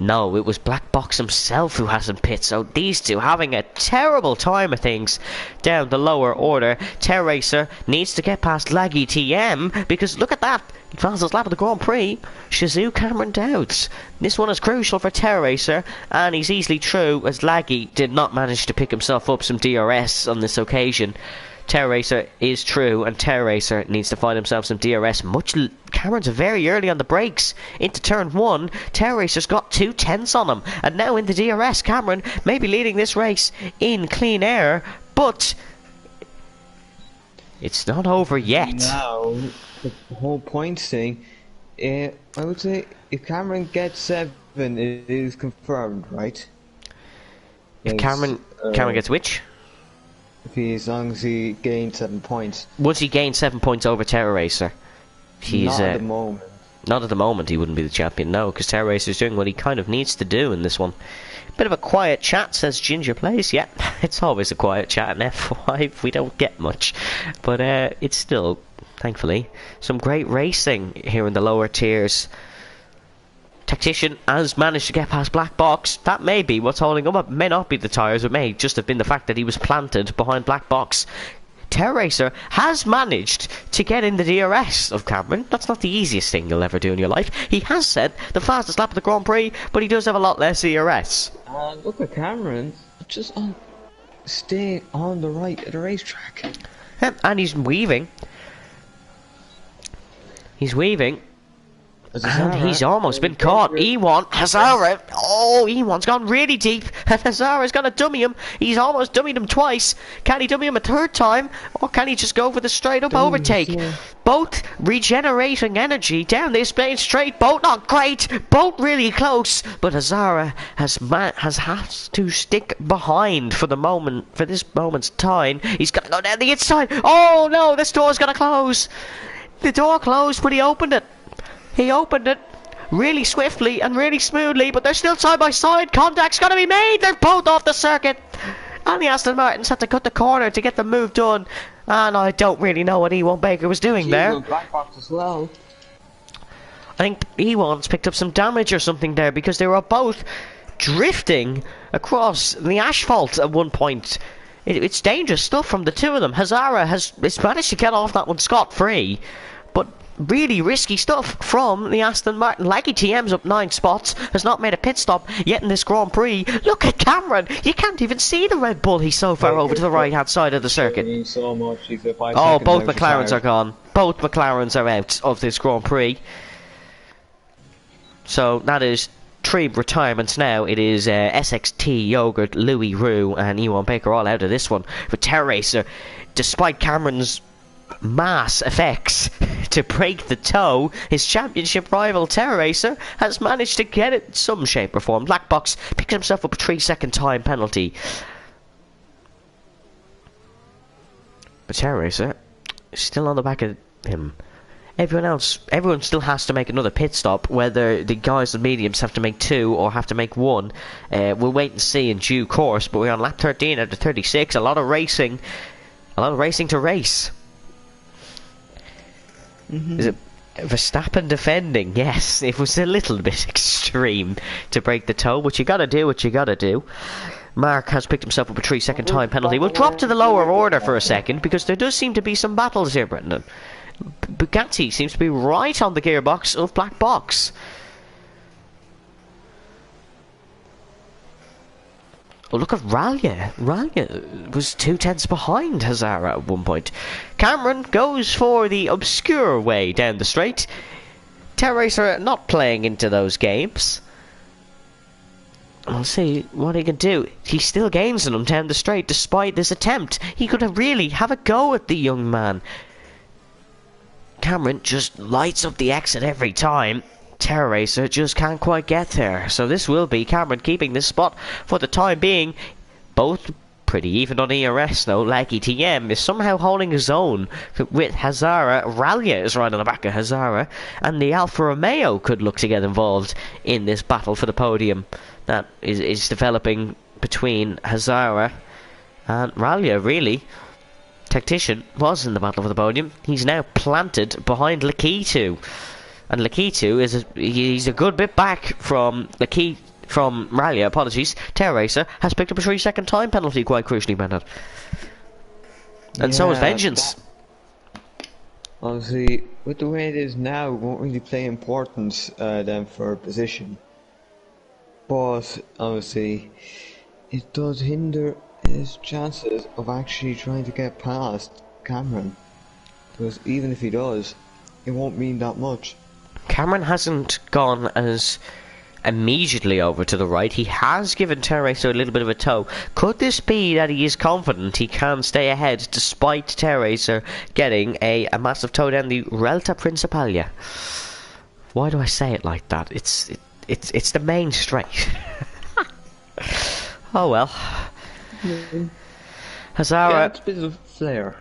No, it was Black Box himself who hasn't pit. So these two having a terrible time of things down the lower order. Terror Racer needs to get past Laggy TM because look at that. He finds his lap of the Grand Prix. Shazoo Cameron Dowds. This one is crucial for Terror Racer, and he's easily true as Laggy did not manage to pick himself up some DRS on this occasion. Terror Racer is true, and Terror Racer needs to find himself some DRS. Cameron's very early on the brakes into turn 1. Terror Racer's got 2/10 on him, and now into DRS. Cameron may be leading this race in clean air, but it's not over yet. Now, the whole points thing, I would say if Cameron gets 7, it is confirmed, right? If Cameron gets which? As long as he gains 7 points. Once he gains 7 points over Terror Racer, he's not at the moment. Not at the moment. He wouldn't be the champion, no, because Terror Racer's doing what he kind of needs to do in this one. Bit of a quiet chat, says Ginger Plays. Yeah, it's always a quiet chat in F5. We don't get much, but it's still, thankfully, some great racing here in the lower tiers. Tactician has managed to get past Black Box. That may be what's holding him up. It may not be the tyres. It may just have been the fact that he was planted behind Black Box. Terror Racer has managed to get in the DRS of Cameron. That's not the easiest thing you'll ever do in your life. He has set the fastest lap of the Grand Prix, but he does have a lot less DRS. Look at Cameron, just stay on the right of the racetrack. And he's weaving. He's weaving. And he's almost been caught. E1, Hazara. Oh, E1's gone really deep. And Hazara's going to dummy him. He's almost dummied him twice. Can he dummy him a third time? Or can he just go for the straight up overtake? Yeah. Both regenerating energy down this main straight. Both not great. Both really close. But Hazara has had to stick behind for the moment. For this moment's time. He's going to go down the inside. Oh no, this door's going to close. The door closed, but he opened it. He opened it really swiftly and really smoothly, but they're still side by side. Contact's got to be made. They're both off the circuit. And the Aston Martins had to cut the corner to get the move done. And I don't really know what Ewan Baker was doing there. Black box as well. I think E1's picked up some damage or something there, because they were both drifting across the asphalt at one point. It's dangerous stuff from the two of them. Hazara has managed to get off that one scot-free, but really risky stuff from the Aston Martin. Laggy TM's up 9 spots, has not made a pit stop yet in this Grand Prix. Look at Cameron! You can't even see the Red Bull. He's so far over to the right-hand side of the circuit. So much. Oh, both McLarens are gone. Both McLarens are out of this Grand Prix. So that is 3 retirements now. It is SXT, Yogurt, Louis Roux and Ewan Baker all out of this one. But Terra Racer, despite Cameron's mass effects to break the toe, his championship rival Terra Racer has managed to get it in some shape or form. Black Box picks himself up a 3-second time penalty. But Terra Racer is still on the back of him. Everyone still has to make another pit stop. Whether the guys and mediums have to make 2 or have to make 1, we'll wait and see in due course. But we're on lap 13 out of 36. A lot of racing to race. Is it Verstappen defending? Yes, it was a little bit extreme to break the toe, but you gotta do what you gotta do. Mark has picked himself up a 3-second time penalty. We'll drop to the lower order for a second, because there does seem to be some battles here, Brendan. Bugatti seems to be right on the gearbox of Black Box. Oh, look at Ralia. Ralia was 2/10 behind Hazara at one point. Cameron goes for the obscure way down the straight. Terra Racer not playing into those games. We'll see what he can do. He still gains on him down the straight despite this attempt. He could really have a go at the young man. Cameron just lights up the exit every time. Terra Racer just can't quite get there. So this will be Cameron keeping this spot for the time being. Both pretty even on ERS though. Laggy TM is somehow holding his own with Hazara. Ralia is right on the back of Hazara. And the Alfa Romeo could look to get involved in this battle for the podium that is developing between Hazara and Ralia, really. Tactician was in the battle for the podium. He's now planted behind Lakitu, and Lakitu he's a good bit back from Ralia. Apologies. Terra Racer has picked up a 3-second time penalty, quite crucially, Bernard. And so has Vengeance. Obviously, with the way it is now, it won't really play importance then for position. But obviously, it does hinder his chances of actually trying to get past Cameron, because even if he does, it won't mean that much. Cameron hasn't gone as immediately over to the right. He has given Terra Racer a little bit of a toe. Could this be that he is confident he can stay ahead despite Terra Racer getting a massive toe down the Relta Principalia? Why do I say it like that? It's the main straight. Oh well. Hazara. Yeah, it's a bit of flair.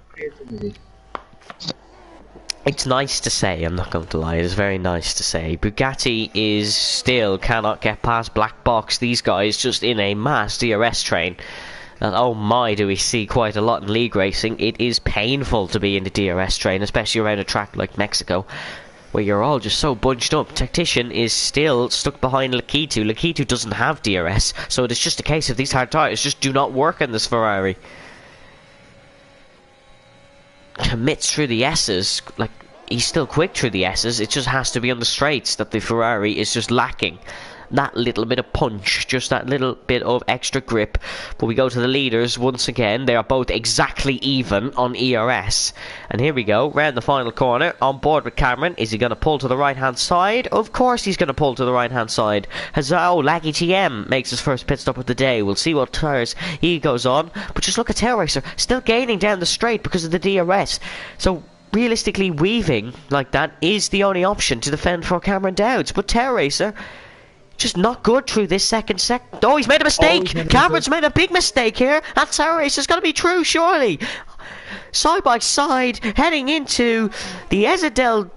It's nice to say, I'm not going to lie, it's very nice to say. Bugatti still cannot get past Black Box. These guys just in a mass DRS train. And oh my, do we see quite a lot in league racing. It is painful to be in the DRS train, especially around a track like Mexico, where you're all just so bunched up. Tactician is still stuck behind Lakitu. Lakitu doesn't have DRS, so it is just a case of these hard tyres just do not work in this Ferrari. Commits through the S's, like, he's still quick through the S's, it just has to be on the straights that the Ferrari is just lacking that little bit of punch, just that little bit of extra grip. But we go to the leaders once again. They are both exactly even on ERS. And here we go, round the final corner, on board with Cameron. Is he going to pull to the right hand side? Of course he's going to pull to the right hand side. Hazao Laggy TM makes his first pit stop of the day. We'll see what tyres he goes on. But just look at Terra Racer, still gaining down the straight because of the DRS. So realistically, weaving like that is the only option to defend for Cameron Dowds. But Terra Racer just not good through this second sector. Oh, he's made a mistake! Cameron's made a big mistake here. That Terra Racer's got to be true, surely. Side by side, heading into the Ezadel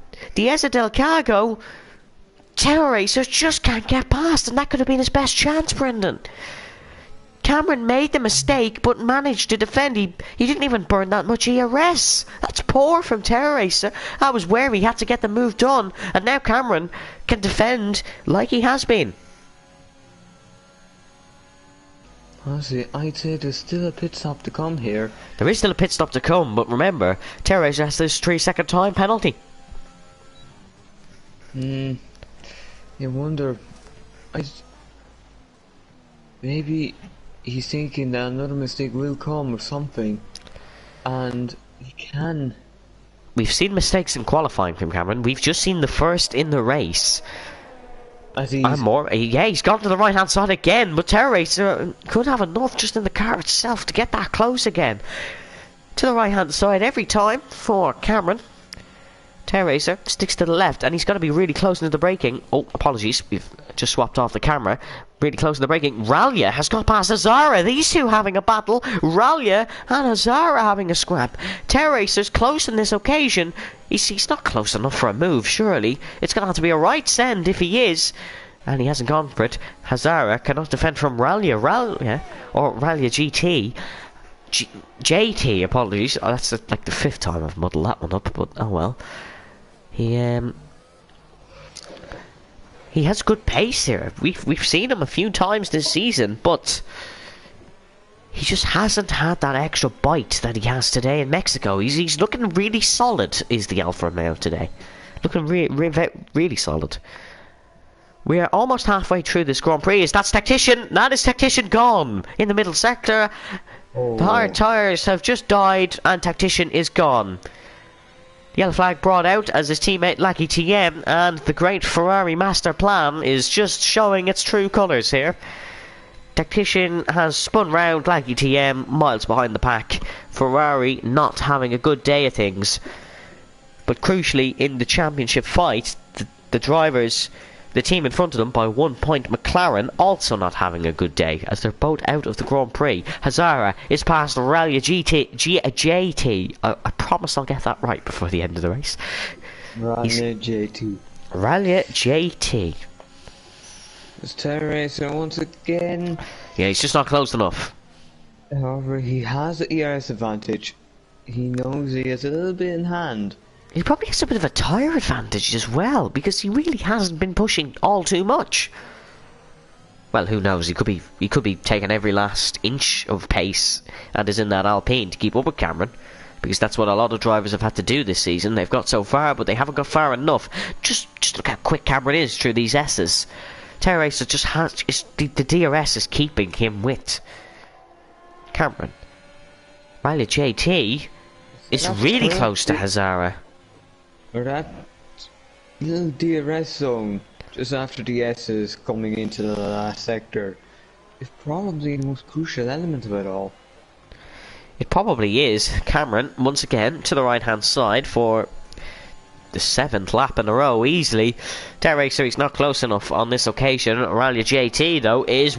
Cargo. Terra Racer just can't get past, and that could have been his best chance, Brendan. Cameron made the mistake, but managed to defend. He didn't even burn that much ERS. That's poor from Terror Racer. That was where he had to get the move done, and now Cameron can defend like he has been. Honestly, I'd say there's still a pit stop to come here. There is still a pit stop to come, but remember, Terror Racer has this 3-second time penalty. You wonder... Maybe he's thinking that another mistake will come or something, and he can... We've seen mistakes in qualifying from Cameron. We've just seen the first in the race. Yeah, he's gone to the right hand side again, but Terror Racer could have enough just in the car itself to get that close again. To the right hand side every time for Cameron. Terror Racer sticks to the left, and he's got to be really close into the braking. Oh, apologies, we've just swapped off the camera. Really close to the braking. Ralia has got past Azara. These two having a battle. Ralia and Azara having a scrap. Terror Racer's close on this occasion. He's not close enough for a move, surely. It's going to have to be a right send if he is. And he hasn't gone for it. Hazara cannot defend from Ralia. Or Ralia GT. JT, apologies. Oh, that's like the 5th time I've muddled that one up, but oh well. He has good pace here. We've seen him a few times this season, but he just hasn't had that extra bite that he has today in Mexico. He's looking really solid, is the Alfa Romeo today. Looking really solid. We are almost halfway through this Grand Prix. That's Tactician. That is Tactician gone in the middle sector. Oh. The hard tyres have just died, and Tactician is gone. The yellow flag brought out as his teammate Lucky TM, and the great Ferrari master plan is just showing its true colours here. Tactician has spun round Lucky TM miles behind the pack. Ferrari not having a good day of things. But crucially, in the championship fight, the drivers, the team in front of them by 1 point, McLaren, also not having a good day, as they're both out of the Grand Prix. Hazara is past Ralia JT. I promise I'll get that right before the end of the race. Ralia JT. Ralia JT. It's Terror Racer once again. Yeah, he's just not close enough. However, he has the ERS advantage. He knows he has a little bit in hand. He probably has a bit of a tyre advantage as well, because he really hasn't been pushing all too much. Well, who knows? He could be taking every last inch of pace and is in that Alpine to keep up with Cameron, because that's what a lot of drivers have had to do this season. They've got so far, but they haven't got far enough. Just look how quick Cameron is through these S's. Terror Racer just has the DRS is keeping him with Cameron. Riley JT is really close to Hazara. Or that little DRS zone just after the S's coming into the last sector is probably the most crucial element of it all. It probably is. Cameron, once again, to the right hand side for the 7th lap in a row, easily. Terror Racer is not close enough on this occasion. Ralia JT, though, is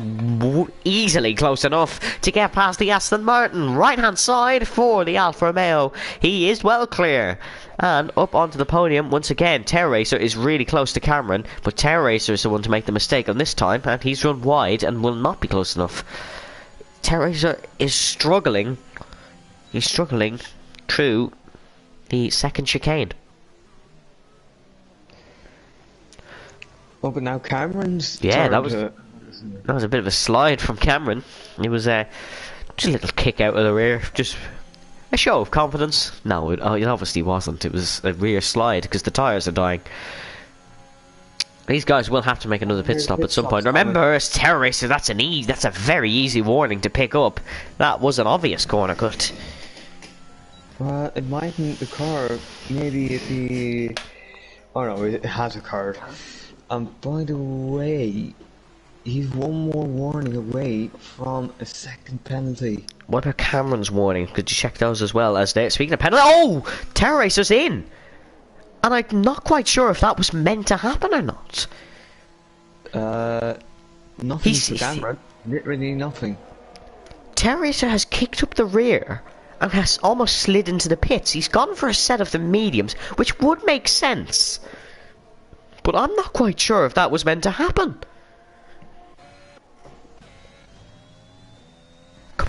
easily close enough to get past the Aston Martin. Right hand side for the Alfa Romeo. He is well clear. And up onto the podium once again. Terror Racer is really close to Cameron, but Terror Racer is the one to make the mistake on this time, and he's run wide and will not be close enough. Terror Racer is struggling. He's struggling through the second chicane. Oh, but now Cameron's... Yeah, that was a bit of a slide from Cameron. It was just a little kick out of the rear. Just a show of confidence. No, it obviously wasn't. It was a rear slide because the tyres are dying. These guys will have to make another pit stop at some point. Remember, as Terror Racer, that's a very easy warning to pick up. That was an obvious corner cut. It mightn't occur. Maybe if he... Oh no, it has occurred. By the way, he's one more warning away from a second penalty. What about Cameron's warning? Could you check those as well? As they speaking of penalty, oh, Terror Racer's in, and I'm not quite sure if that was meant to happen or not. Nothing for Cameron. Literally nothing. Terror Racer has kicked up the rear and has almost slid into the pits. He's gone for a set of the mediums, which would make sense. But I'm not quite sure if that was meant to happen.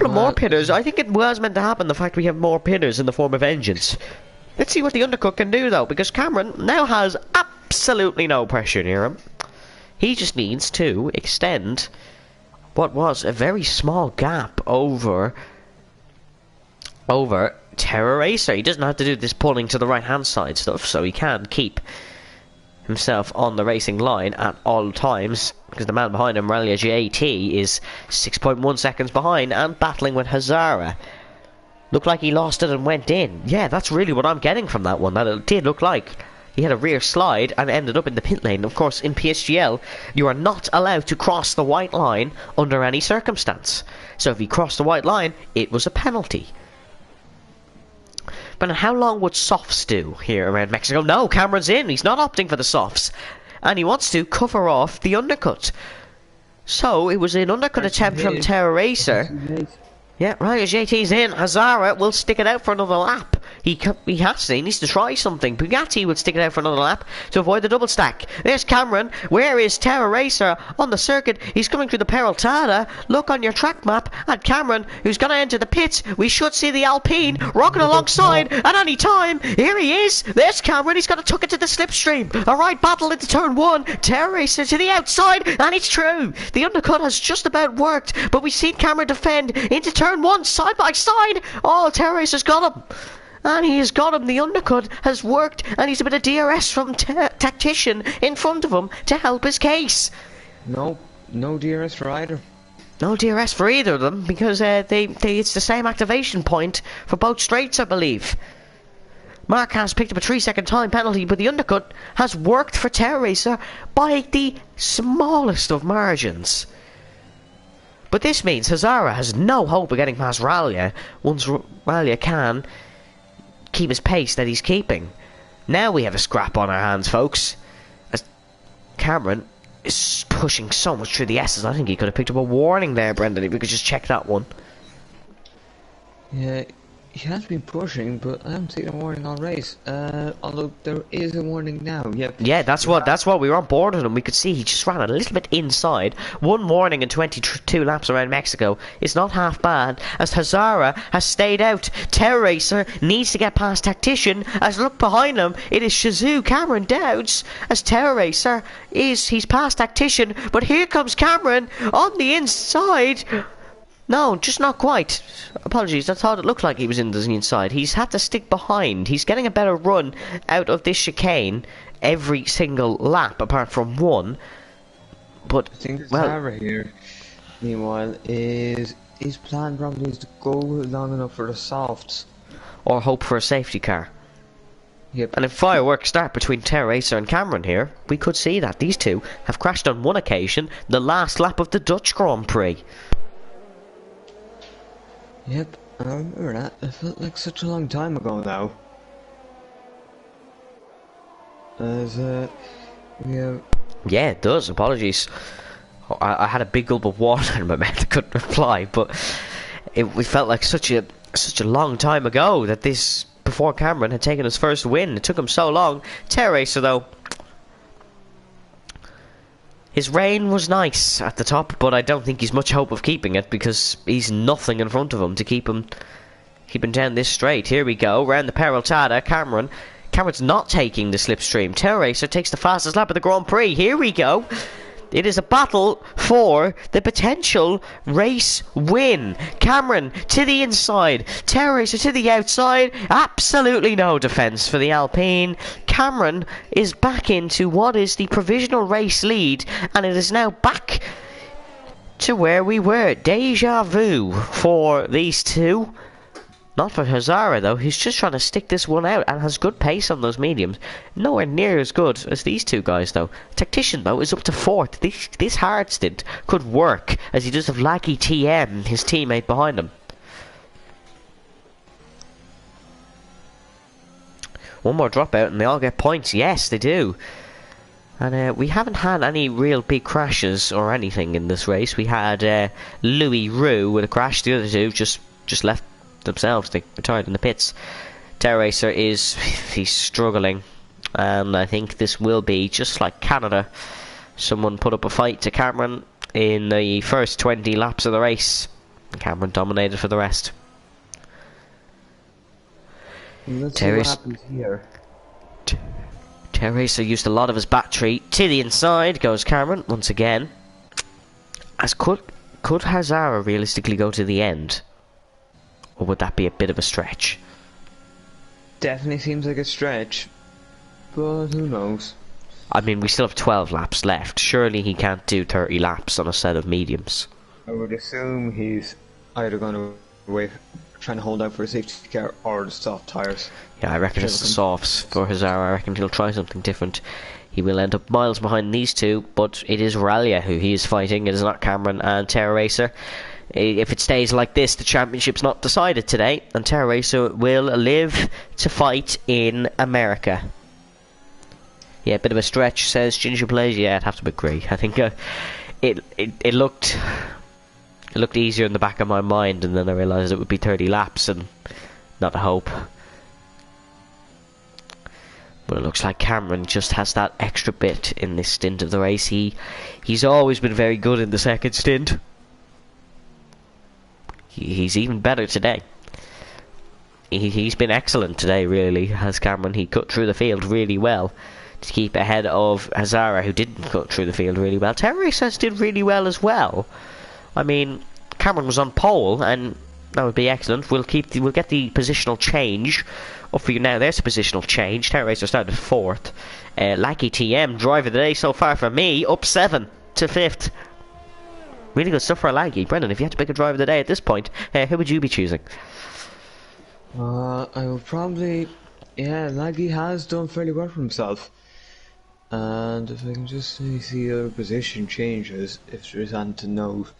couple of more pinners. I think it was meant to happen, the fact we have more pinners in the form of engines. Let's see what the undercut can do, though, because Cameron now has absolutely no pressure near him. He just needs to extend what was a very small gap over Terra Racer. He doesn't have to do this pulling to the right-hand side stuff, so he can keep himself on the racing line at all times, because the man behind him, Rally JT, is 6.1 seconds behind and battling with Hazara. Looked like he lost it and went in. Yeah, that's really what I'm getting from that one. That it did look like he had a rear slide and ended up in the pit lane. Of course, in PSGL, you are not allowed to cross the white line under any circumstance. So if he crossed the white line, it was a penalty. But how long would softs do here around Mexico? No, Cameron's in. He's not opting for the softs. And he wants to cover off the undercut. So it was an undercut attempt from Terra Racer. Yeah, right, JT's in. Hazara will stick it out for another lap. He needs to try something. Bugatti will stick it out for another lap to avoid the double stack. There's Cameron. Where is Terra Racer on the circuit? He's coming through the Peraltada. Look on your track map at Cameron, who's going to enter the pits. We should see the Alpine rocking alongside at any time. Here he is. There's Cameron. He's going to tuck it to the slipstream. A right battle into turn one. Terra Racer to the outside, and it's true. The undercut has just about worked, but we've seen Cameron defend into turn one, side by side. Oh, Terra Racer's got him. And he has got him. The undercut has worked, and he's a bit of DRS from Tactician in front of him to help his case. No DRS for either. No DRS for either of them, because it's the same activation point for both straights, I believe. Mark has picked up a 3-second time penalty, but the undercut has worked for Terra Racer by the smallest of margins. But this means Hazara has no hope of getting past Ralia once Ralia can keep his pace that he's keeping. Now we have a scrap on our hands, folks, as Cameron is pushing so much through the S's. I think he could have picked up a warning there, Brendan, if we could just check that one. Yeah, he has been pushing, but I haven't seen a warning all race. Although there is a warning now. Yeah, that's what we were on board with him. We could see he just ran a little bit inside. One warning in 22 laps around Mexico is not half bad, as Hazara has stayed out. Terra Racer needs to get past Tactician, as look behind him, it is Shazoo Cameron Dowds, as Terra Racer he's past Tactician, but here comes Cameron on the inside. No, just not quite. Apologies, I thought it looked like he was in the inside. He's had to stick behind. He's getting a better run out of this chicane every single lap, apart from one. But, I think Hazara here, meanwhile, his plan probably is to go long enough for the softs. Or hope for a safety car. Yep. And if fireworks start between Terra Racer and Cameron here, we could see that. These two have crashed on one occasion, the last lap of the Dutch Grand Prix. Yep, I remember that. It felt like such a long time ago now. As, Yeah, it does. Apologies. I had a big gulp of water in my mouth. I couldn't reply, but it felt like such a long time ago that this, before Cameron had taken his first win. It took him so long. Terra Racer, though, his reign was nice at the top, but I don't think he's much hope of keeping it, because he's nothing in front of him to keep him down this straight. Here we go, round the Peraltada. Cameron's not taking the slipstream. Terra Racer takes the fastest lap of the Grand Prix. Here we go. It is a battle for the potential race win. Cameron to the inside, Terra Racer to the outside. Absolutely no defence for the Alpine. Cameron is back into what is the provisional race lead, and it is now back to where we were. Deja vu for these two. Not for Hazara, though. He's just trying to stick this one out and has good pace on those mediums. Nowhere near as good as these two guys, though. Tactician, though, is up to 4th. This hard stint could work, as he does have Laggy TM, his teammate, behind him. One more dropout and they all get points. Yes, they do. And we haven't had any real big crashes or anything in this race. We had Louis Roux with a crash. The other two just left themselves. They retired in the pits. Terra Racer he's struggling, and I think this will be just like Canada. Someone put up a fight to Cameron in the first 20 laps of the race, Cameron dominated for the rest. Let's see what happens here. Teresa used a lot of his battery. To the inside goes Cameron once again. As could Hazara realistically go to the end? Or would that be a bit of a stretch? Definitely seems like a stretch. But who knows? I mean, we still have 12 laps left. Surely he can't do 30 laps on a set of mediums. I would assume he's either going to wait, trying to hold out for a safety car, or the soft tyres. Yeah, I reckon it's the softs for Hazara. I reckon he'll try something different. He will end up miles behind these two, but it is Ralia who he is fighting. It is not Cameron and Terra Racer. If it stays like this, the championship's not decided today, and Terra Racer will live to fight in America. Yeah, a bit of a stretch, says Ginger Blaze. Yeah, I'd have to agree. I think it looked easier in the back of my mind, and then I realised it would be 30 laps, and not a hope. But it looks like Cameron just has that extra bit in this stint of the race. He's always been very good in the second stint. He's even better today. He's been excellent today, really, has Cameron. He cut through the field really well to keep ahead of Hazara, who didn't cut through the field really well. Terry says did really well as well. I mean, Cameron was on pole, and that would be excellent. We'll get the positional change up for you now. There's a positional change. Terry Racer started 4th. Lackey TM, driver of the day so far for me, up 7 to 5th. Really good stuff for a Laggy. Brendan, if you had to pick a driver of the day at this point, who would you be choosing? I would probably... Yeah, Laggy has done fairly well for himself. And if I can just see other position changes, if there is anything to note.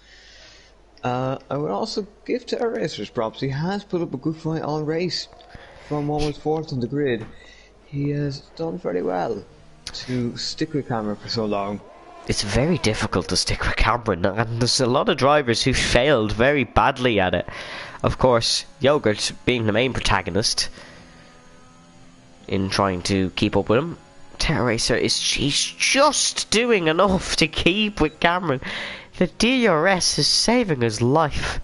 I would also give to our racers props. He has put up a good fight all race. From almost 4th on the grid. He has done very well to stick with Cameron for so long. It's very difficult to stick with Cameron, and there's a lot of drivers who failed very badly at it. Of course, Yogurt being the main protagonist in trying to keep up with him. Terra Racer he's just doing enough to keep with Cameron. The DRS is saving his life.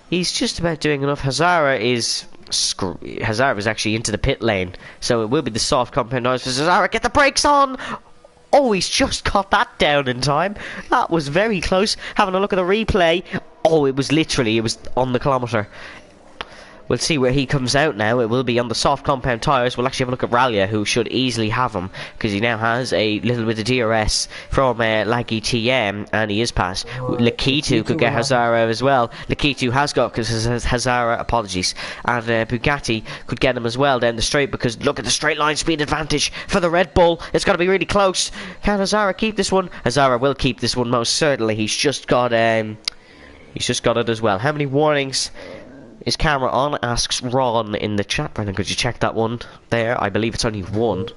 He's just about doing enough. Hazara is actually into the pit lane, so it will be the soft compound noise for Hazara. Get the brakes on! Oh, he's just got that down in time. That was very close. Having a look at the replay. Oh, it was on the kilometre. We'll see where he comes out now. It will be on the soft compound tyres. We'll actually have a look at Ralia, who should easily have him, because he now has a little bit of DRS from Laggy TM, and he is past. Lakitu could get Hazara as well. Lakitu has got Hazara, apologies, and Bugatti could get him as well down the straight, because look at the straight line speed advantage for the Red Bull. It's got to be really close. Can Hazara keep this one? Hazara will keep this one most certainly. He's just got it as well. How many warnings is camera on? Asks Ron in the chat. Brendan, could you check that one there? I believe it's only one.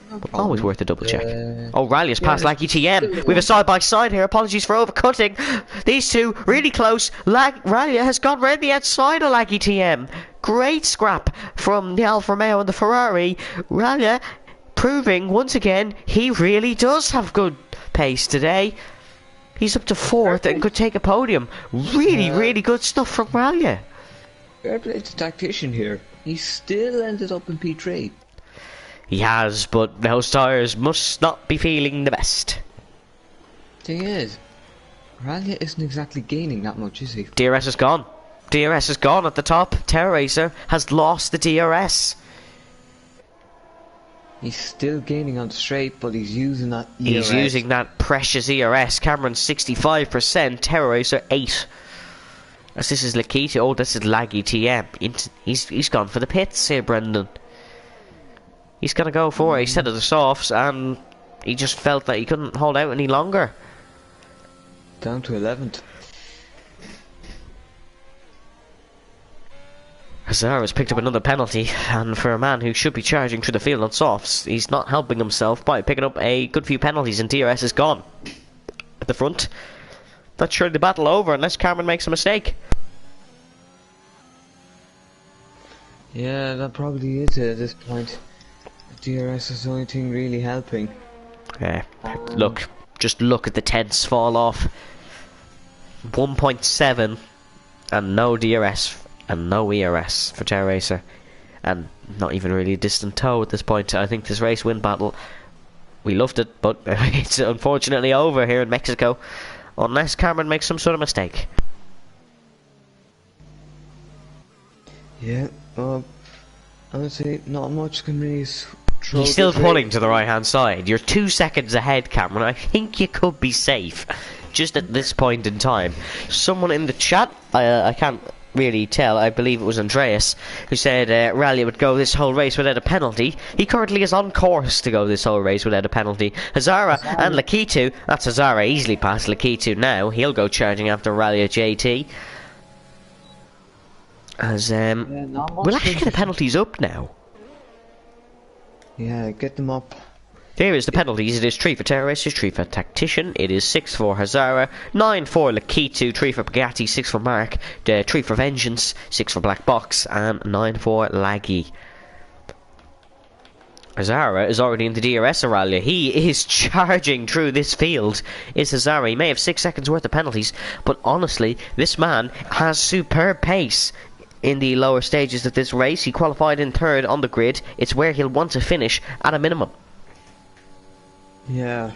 But always worth a double check. Oh, Rally's past Laggy TM. We have a side by side here. Apologies for overcutting. These two really close. Rally has gone round the outside of Laggy TM. Great scrap from the Alfa Romeo and the Ferrari. Rally proving once again he really does have good pace today. He's up to 4th and could take a podium. Really good stuff from Rally. Fair play to tactician here. He still ended up in P3. He has, but those tyres must not be feeling the best. Thing is, Ralia isn't exactly gaining that much, is he? DRS is gone. DRS is gone at the top. Terra Racer has lost the DRS. He's still gaining on the straight, but he's using that ERS. He's using that precious ERS. Cameron 65%, Terra Racer 8%. As this is Lakitu. Oh, this is Laggy TM. He's gone for the pits here, Brendan. He's gonna go for it. He said of the softs, and he just felt that he couldn't hold out any longer. Down to 11th. Hazara's picked up another penalty, and for a man who should be charging through the field on softs, he's not helping himself by picking up a good few penalties, and DRS is gone at the front. That's surely the battle over unless Cameron makes a mistake. Yeah, that probably is it at this point. DRS is the only thing really helping. Yeah, just look at the tenths fall off. 1.7 And no DRS and no ERS for Terra Racer. And not even really a distant tow at this point. I think this race win battle, we loved it, but it's unfortunately over here in Mexico. Unless Cameron makes some sort of mistake. Yeah, honestly, not much can really. He's still pulling to the right hand side. You're 2 seconds ahead, Cameron. I think you could be safe just at this point in time. Someone in the chat, I can't really tell, I believe it was Andreas, who said Rally would go this whole race without a penalty. He currently is on course to go this whole race without a penalty. Hazara and Lakitu, that's Hazara easily past Lakitu now. He'll go charging after Rally at JT. As we'll actually get the penalties up now. Yeah, get them up. Here is the penalties. It is 3 for Terra Racer, 3 for Tactician. It is 6 for Hazara, 9 for Lakitu, 3 for Bugatti, 6 for Mark, 3 for Vengeance, 6 for Black Box, and 9 for Laggy. Hazara is already in the DRS rally. He is charging through this field. Is Hazara? He may have 6 seconds worth of penalties, but honestly, this man has superb pace. In the lower stages of this race, he qualified in 3rd on the grid. It's where he'll want to finish at a minimum. Yeah.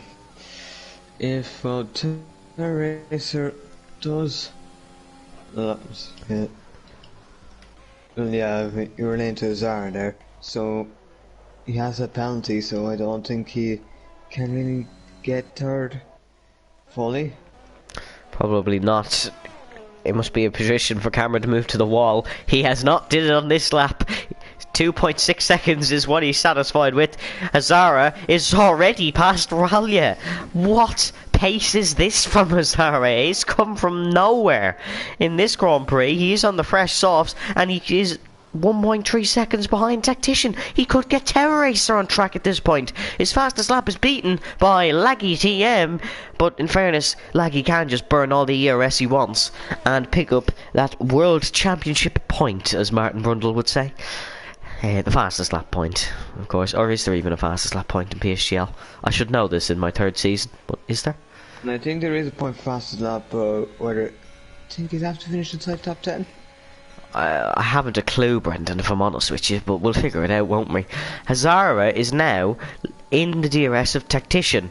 If Terra Racer does... yeah. Well, yeah, you were named to Hazara there. So, he has a penalty, so I don't think he can really get 3rd fully. Probably not. It must be a position for Cameron to move to the wall. He has not did it on this lap. 2.6 seconds is what he's satisfied with. Hazara is already past Ralia. What pace is this from Hazara? He's come from nowhere in this Grand Prix. He is on the fresh softs and he is 1.3 seconds behind Tactician. He could get Terra Racer on track at this point. His fastest lap is beaten by Laggy TM, but in fairness, Laggy can just burn all the ERS he wants and pick up that World Championship point, as Martin Brundle would say. The fastest lap point, of course. Or is there even a fastest lap point in PSGL? I should know this in my 3rd season, but is there? And I think there is a point for fastest lap, whether... I think he'd have to finish inside top 10. I haven't a clue, Brendan, if I'm honest with you, but we'll figure it out, won't we? Hazara is now in the DRS of Tactician.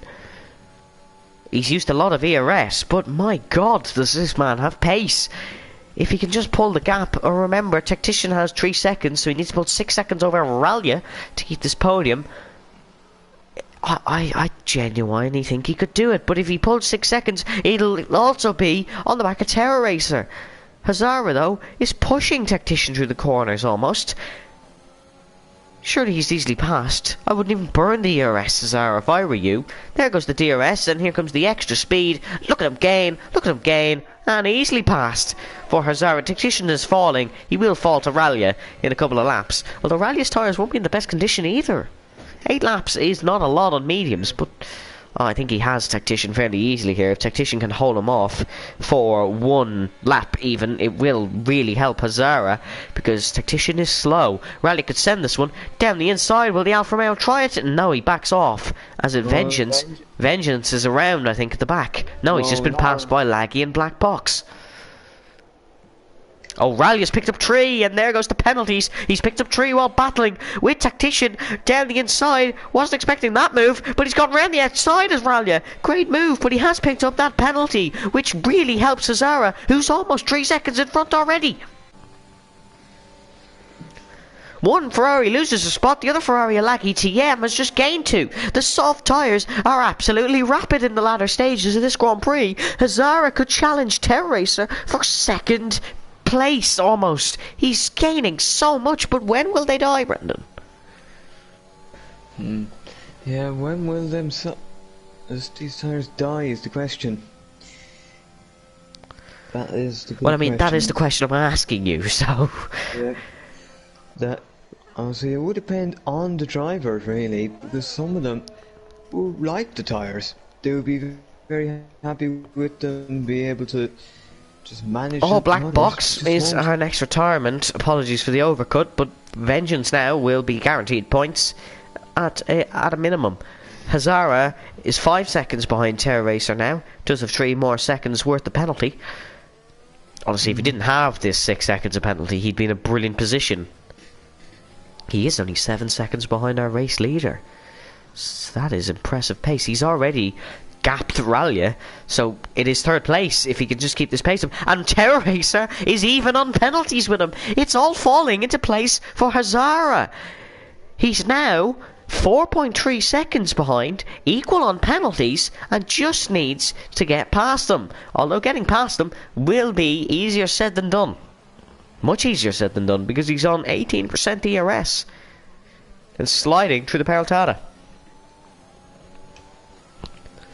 He's used a lot of ERS, but my god, does this man have pace? If he can just pull the gap, or remember, Tactician has 3 seconds, so he needs to pull 6 seconds over Ralia to keep this podium. I genuinely think he could do it, but if he pulls 6 seconds, it'll also be on the back of Terra Racer. Hazara, though, is pushing Tactician through the corners almost. Surely he's easily passed. I wouldn't even burn the ERS, Hazara, if I were you. There goes the DRS, and here comes the extra speed. Look at him gain, look at him gain, and easily passed. For Hazara, Tactician is falling. He will fall to Ralia in a couple of laps. Although Ralia's tyres won't be in the best condition either. 8 laps is not a lot on mediums, but... I think he has Tactician fairly easily here. If Tactician can hold him off for 1 lap even, it will really help Hazara, because Tactician is slow. Rally could send this one down the inside. Will the Alfa Romeo try it? No, he backs off. As a Vengeance is around, I think, at the back. No, he's just been passed by Laggy and Black Box. Oh, Rally has picked up 3, and there goes the penalties. He's picked up 3 while battling with Tactician down the inside. Wasn't expecting that move, but he's gone round the outside as Ralia. Great move, but he has picked up that penalty, which really helps Hazara, who's almost 3 seconds in front already. One Ferrari loses a spot, the other Ferrari, a Laggy TM, has just gained 2. The soft tyres are absolutely rapid in the latter stages of this Grand Prix. Hazara could challenge Terra Racer for 2nd place almost. He's gaining so much, but when will they die, Brendan? Yeah, when will these tires die is the question. That is the question. That is the question I'm asking you, so... Yeah. That, honestly, it would depend on the drivers, really, because some of them will like the tires. They would be very happy with them, be able to just manage. Oh, Black Box is our next retirement. Apologies for the overcut, but Vengeance now will be guaranteed points at a minimum. Hazara is 5 seconds behind Terra Racer now. Does have 3 more seconds worth the penalty. Honestly, if he didn't have this 6 seconds of penalty, he'd be in a brilliant position. He is only 7 seconds behind our race leader. So that is impressive pace. He's already gapped Rallia, so it is third place if he can just keep this pace up. And Terror Racer is even on penalties with him. It's all falling into place for Hazara. He's now 4.3 seconds behind, equal on penalties, and just needs to get past them. Although getting past them will be easier said than done. Much easier said than done, because he's on 18% DRS and sliding through the Peraltada.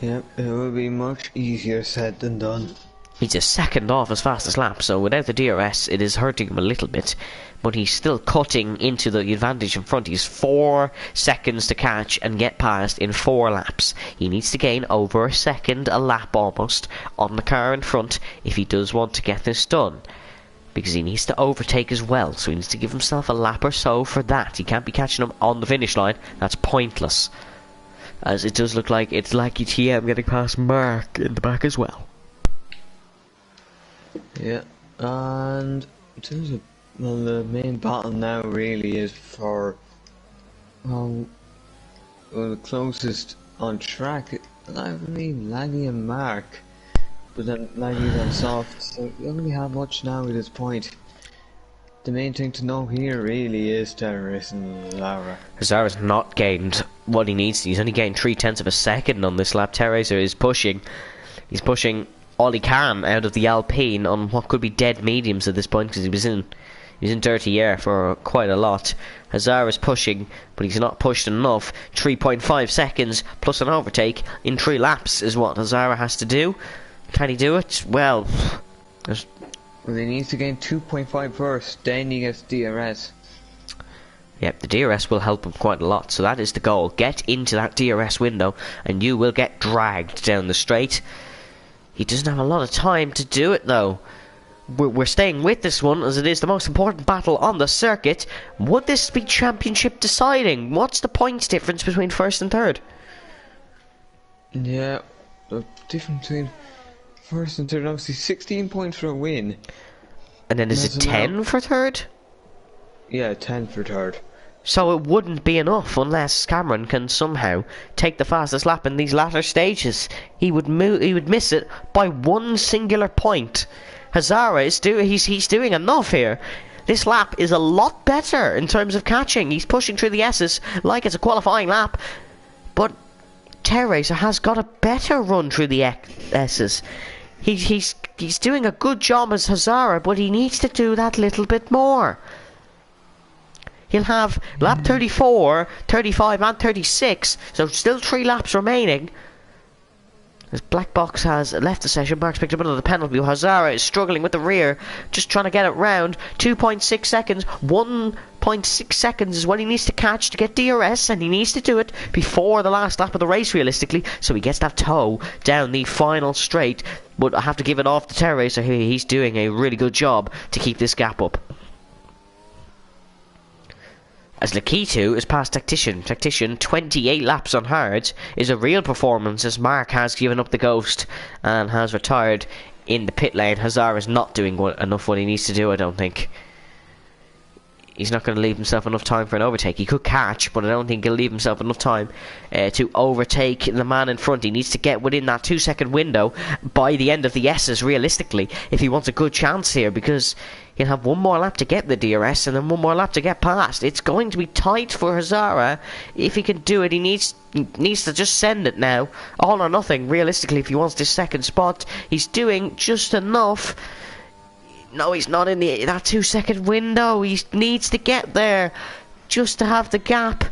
Yep, it will be much easier said than done. He's a second off his fastest lap, so without the DRS it is hurting him a little bit, but he's still cutting into the advantage in front. He's 4 seconds to catch and get past in 4 laps. He needs to gain over a second a lap almost on the car in front if he does want to get this done, because he needs to overtake as well, so he needs to give himself a lap or so for that. He can't be catching him on the finish line. That's pointless, as it does look like it's Lucky TM getting past Mark in the back as well. Yeah, and in terms of, well, the main battle now really is for the closest on track. I mean, Laggy and Mark, but then Laggy's on soft, so you don't really have much now at this point. The main thing to know here really is Terrorist and Lara. Hazara's not gained what he needs to. He's only gained 0.3 of a second on this lap. Terracer is pushing. He's pushing all he can out of the Alpine on what could be dead mediums at this point, because he was in dirty air for quite a lot. Hazara's pushing, but he's not pushed enough. 3.5 seconds plus an overtake in 3 laps is what Hazara has to do. Can he do it? Well, he needs to gain 2.5 first, then he gets DRS. Yep, the DRS will help him quite a lot, so that is the goal. Get into that DRS window and you will get dragged down the straight. He doesn't have a lot of time to do it though. We're staying with this one as it is the most important battle on the circuit. Would this be championship deciding? What's the points difference between first and third? Yeah, the difference between first and third, obviously 16 points for a win. And then is it 10 for third? Yeah, 10 for third. So it wouldn't be enough unless Cameron can somehow take the fastest lap in these latter stages. He would miss it by 1 singular point. Hazara is he's doing enough here. This lap is a lot better in terms of catching. He's pushing through the S's like it's a qualifying lap, but Terracer has got a better run through the S's. He's doing a good job as Hazara, but he needs to do that little bit more. He'll have lap 34, 35 and 36, so still 3 laps remaining. As Black Box has left the session, Mark's picked up another penalty. Hazara is struggling with the rear, just trying to get it round. 2.6 seconds, 1.6 seconds is what he needs to catch to get DRS, and he needs to do it before the last lap of the race realistically, so he gets that toe down the final straight. But I have to give it off to Terracer here. He's doing a really good job to keep this gap up. As Lakitu is past Tactician. Tactician, 28 laps on hard, is a real performance as Mark has given up the ghost and has retired in the pit lane. Hazara is not doing enough what he needs to do, I don't think. He's not going to leave himself enough time for an overtake. He could catch, but I don't think he'll leave himself enough time to overtake the man in front. He needs to get within that 2-second window by the end of the S's, realistically, if he wants a good chance here, because he'll have 1 more lap to get the DRS and then 1 more lap to get past. It's going to be tight for Hazara. If he can do it, he needs to just send it now. All or nothing, realistically, if he wants this second spot. He's doing just enough. No, he's not in that 2-second window. He needs to get there just to have the gap,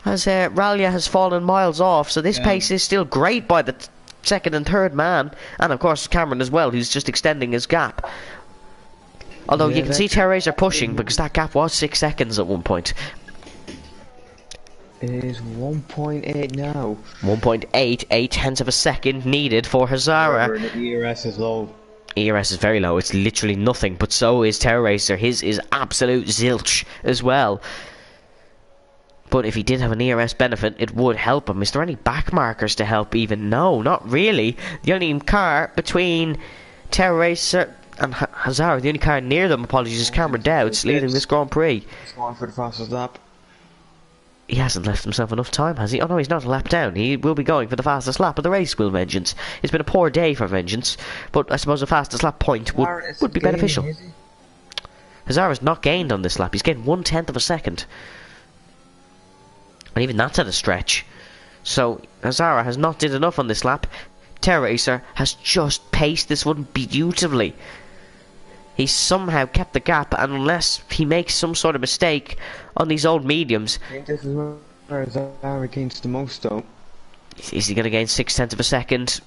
as Rallia has fallen miles off. So this pace is still great by the second and third man, and of course Cameron as well, who's just extending his gap. Although you can see Terracer pushing, because that gap was 6 seconds at one point. It is 1.8 now. 1.8, 0.8 of a second needed for Hazara. The ERS is low. ERS is very low, it's literally nothing, but so is Terracer. His is absolute zilch as well. But if he did have an ERS benefit, it would help him. Is there any back markers to help even? No, not really. The only car between Terracer and Hazara, the only car near them, apologies, is Cameron Dowds, leading this Grand Prix. He's going for the fastest lap. He hasn't left himself enough time, has he? Oh no, he's not a lap down. He will be going for the fastest lap of the race, will Vengeance. It's been a poor day for Vengeance, but I suppose the fastest lap point would be beneficial. Hazara's not gained on this lap. He's gained 1/10 of a second. And even that's at a stretch. So, Hazara has not did enough on this lap. TerraRacer has just paced this one beautifully. He's somehow kept the gap, and unless he makes some sort of mistake on these old mediums... I think this is where Hazara gains the most, though. Is he going to gain 6/10 of a second?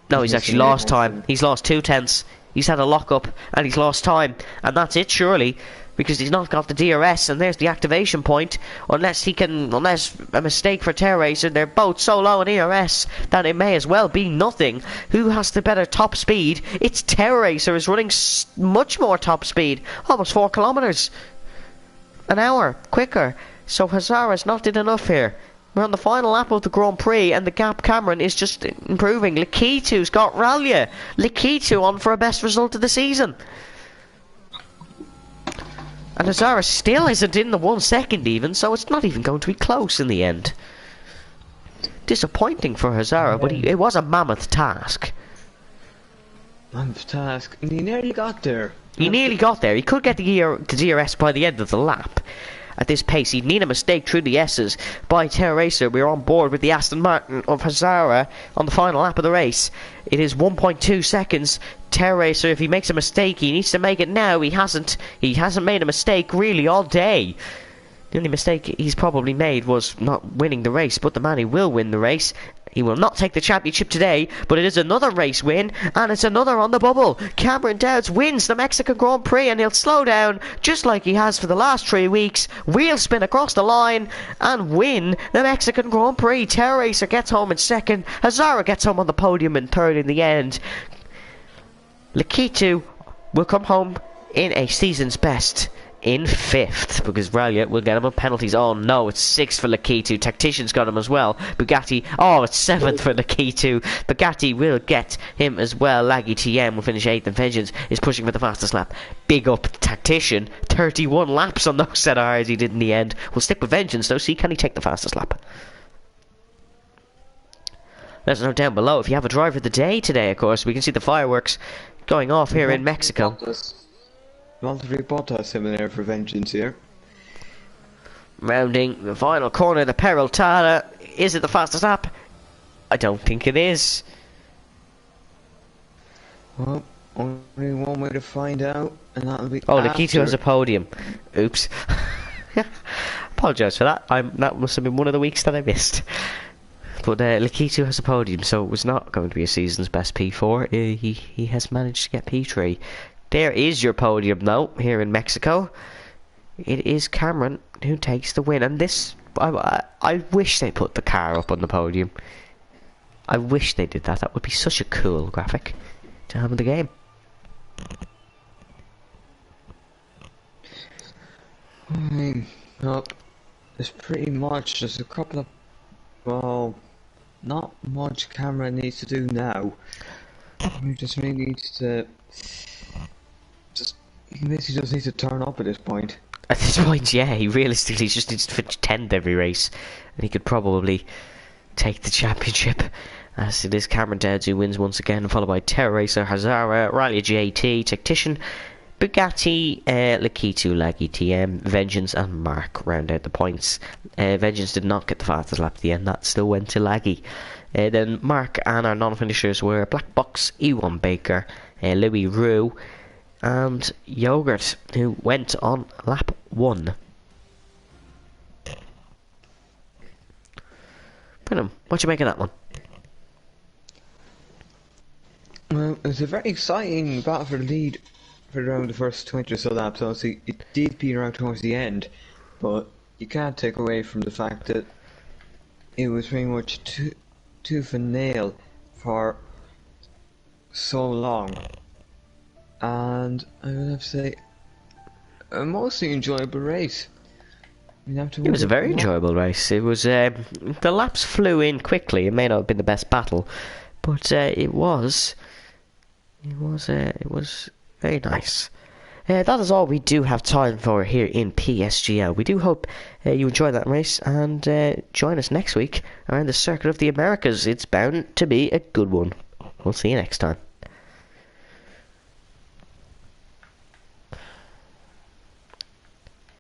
No, he's actually lost time. He's lost 2/10. He's had a lock-up, and he's lost time. And that's it, surely. Because he's not got the DRS, and there's the activation point. Unless a mistake for TerraRacer, they're both so low in ERS that it may as well be nothing. Who has the better top speed? It's TerraRacer is running much more top speed, almost 4 kilometers an hour quicker. So Hazara's not did enough here. We're on the final lap of the Grand Prix, and the gap Cameron is just improving. Likitu's got Ralia. Likitu on for a best result of the season. And Hazara still isn't in the 1 second even, so it's not even going to be close in the end. Disappointing for Hazara, but it was a mammoth task. Mammoth task, and he nearly got there. He nearly got there. He could get the DRS by the end of the lap. At this pace, he'd need a mistake through the S's by TerraRacer. We're on board with the Aston Martin of Hazara on the final lap of the race. It is 1.2 seconds. TerraRacer, if he makes a mistake, he needs to make it now. He hasn't made a mistake really all day. The only mistake he's probably made was not winning the race, but the man who will win the race, he will not take the championship today, but it is another race win, and it's another on the bubble. Cameron Dowds wins the Mexican Grand Prix, and he'll slow down, just like he has for the last 3 weeks, wheel spin across the line, and win the Mexican Grand Prix. TerraRacer gets home in second, Hazara gets home on the podium in third in the end. Likitu will come home in a season's best in 5th, because Ralia will get him on penalties. Oh no, it's 6th for Likitu. Tactician's got him as well. Bugatti, oh, it's 7th for Likitu. Bugatti will get him as well. Laggy TM will finish 8th, and Vengeance is pushing for the fastest lap. Big up Tactician, 31 laps on those set of hires he did in the end. We'll stick with Vengeance though, see can he take the fastest lap. Let us know down below if you have a driver of the day today. Of course, we can see the fireworks going off here in Mexico. Valtteri Bottas in there for Vengeance here. Rounding the final corner, the Peraltada. Is it the fastest lap? I don't think it is. Well, only one way to find out, and that'll be Oh, Likitu has a podium. Oops. Apologise for that. That must have been one of the weeks that I missed. But Likitu has a podium, so it was not going to be a season's best P4. He has managed to get P3. There is your podium though, here in Mexico. It is Cameron who takes the win, and this, I wish they put the car up on the podium. I wish they did that. That would be such a cool graphic to have in the game. I mean, well, there's pretty much just a couple of, well, not much Cameron needs to do now. He just really needs to he basically just needs to turn up at this point. At this point, yeah, he realistically just needs to finish 10th every race, and he could probably take the championship. As it is Cameron Dowds who wins once again, followed by TerraRacer, Hazara, Ralia JT, Tactician, Bugatti, Likitu, Laggy TM, Vengeance, and Mark round out the points. Vengeance did not get the fastest lap at the end, that still went to Laggy. Then Mark and our non-finishers were Black Box, Ewan Baker, Louis Roux, and Yogurt, who went on lap 1. Brenham, what do you make of that one? Well, it was a very exciting battle for the lead for around the first 20 or so laps. Obviously, it did peter out towards the end, but you can't take away from the fact that it was pretty much tooth and nail for so long. And I would have to say, a mostly enjoyable race. It was a very enjoyable race. It was the laps flew in quickly. It may not have been the best battle, but it was It was very nice. That is all we do have time for here in PSGL. We do hope you enjoy that race, and join us next week around the Circuit of the Americas. It's bound to be a good one. We'll see you next time.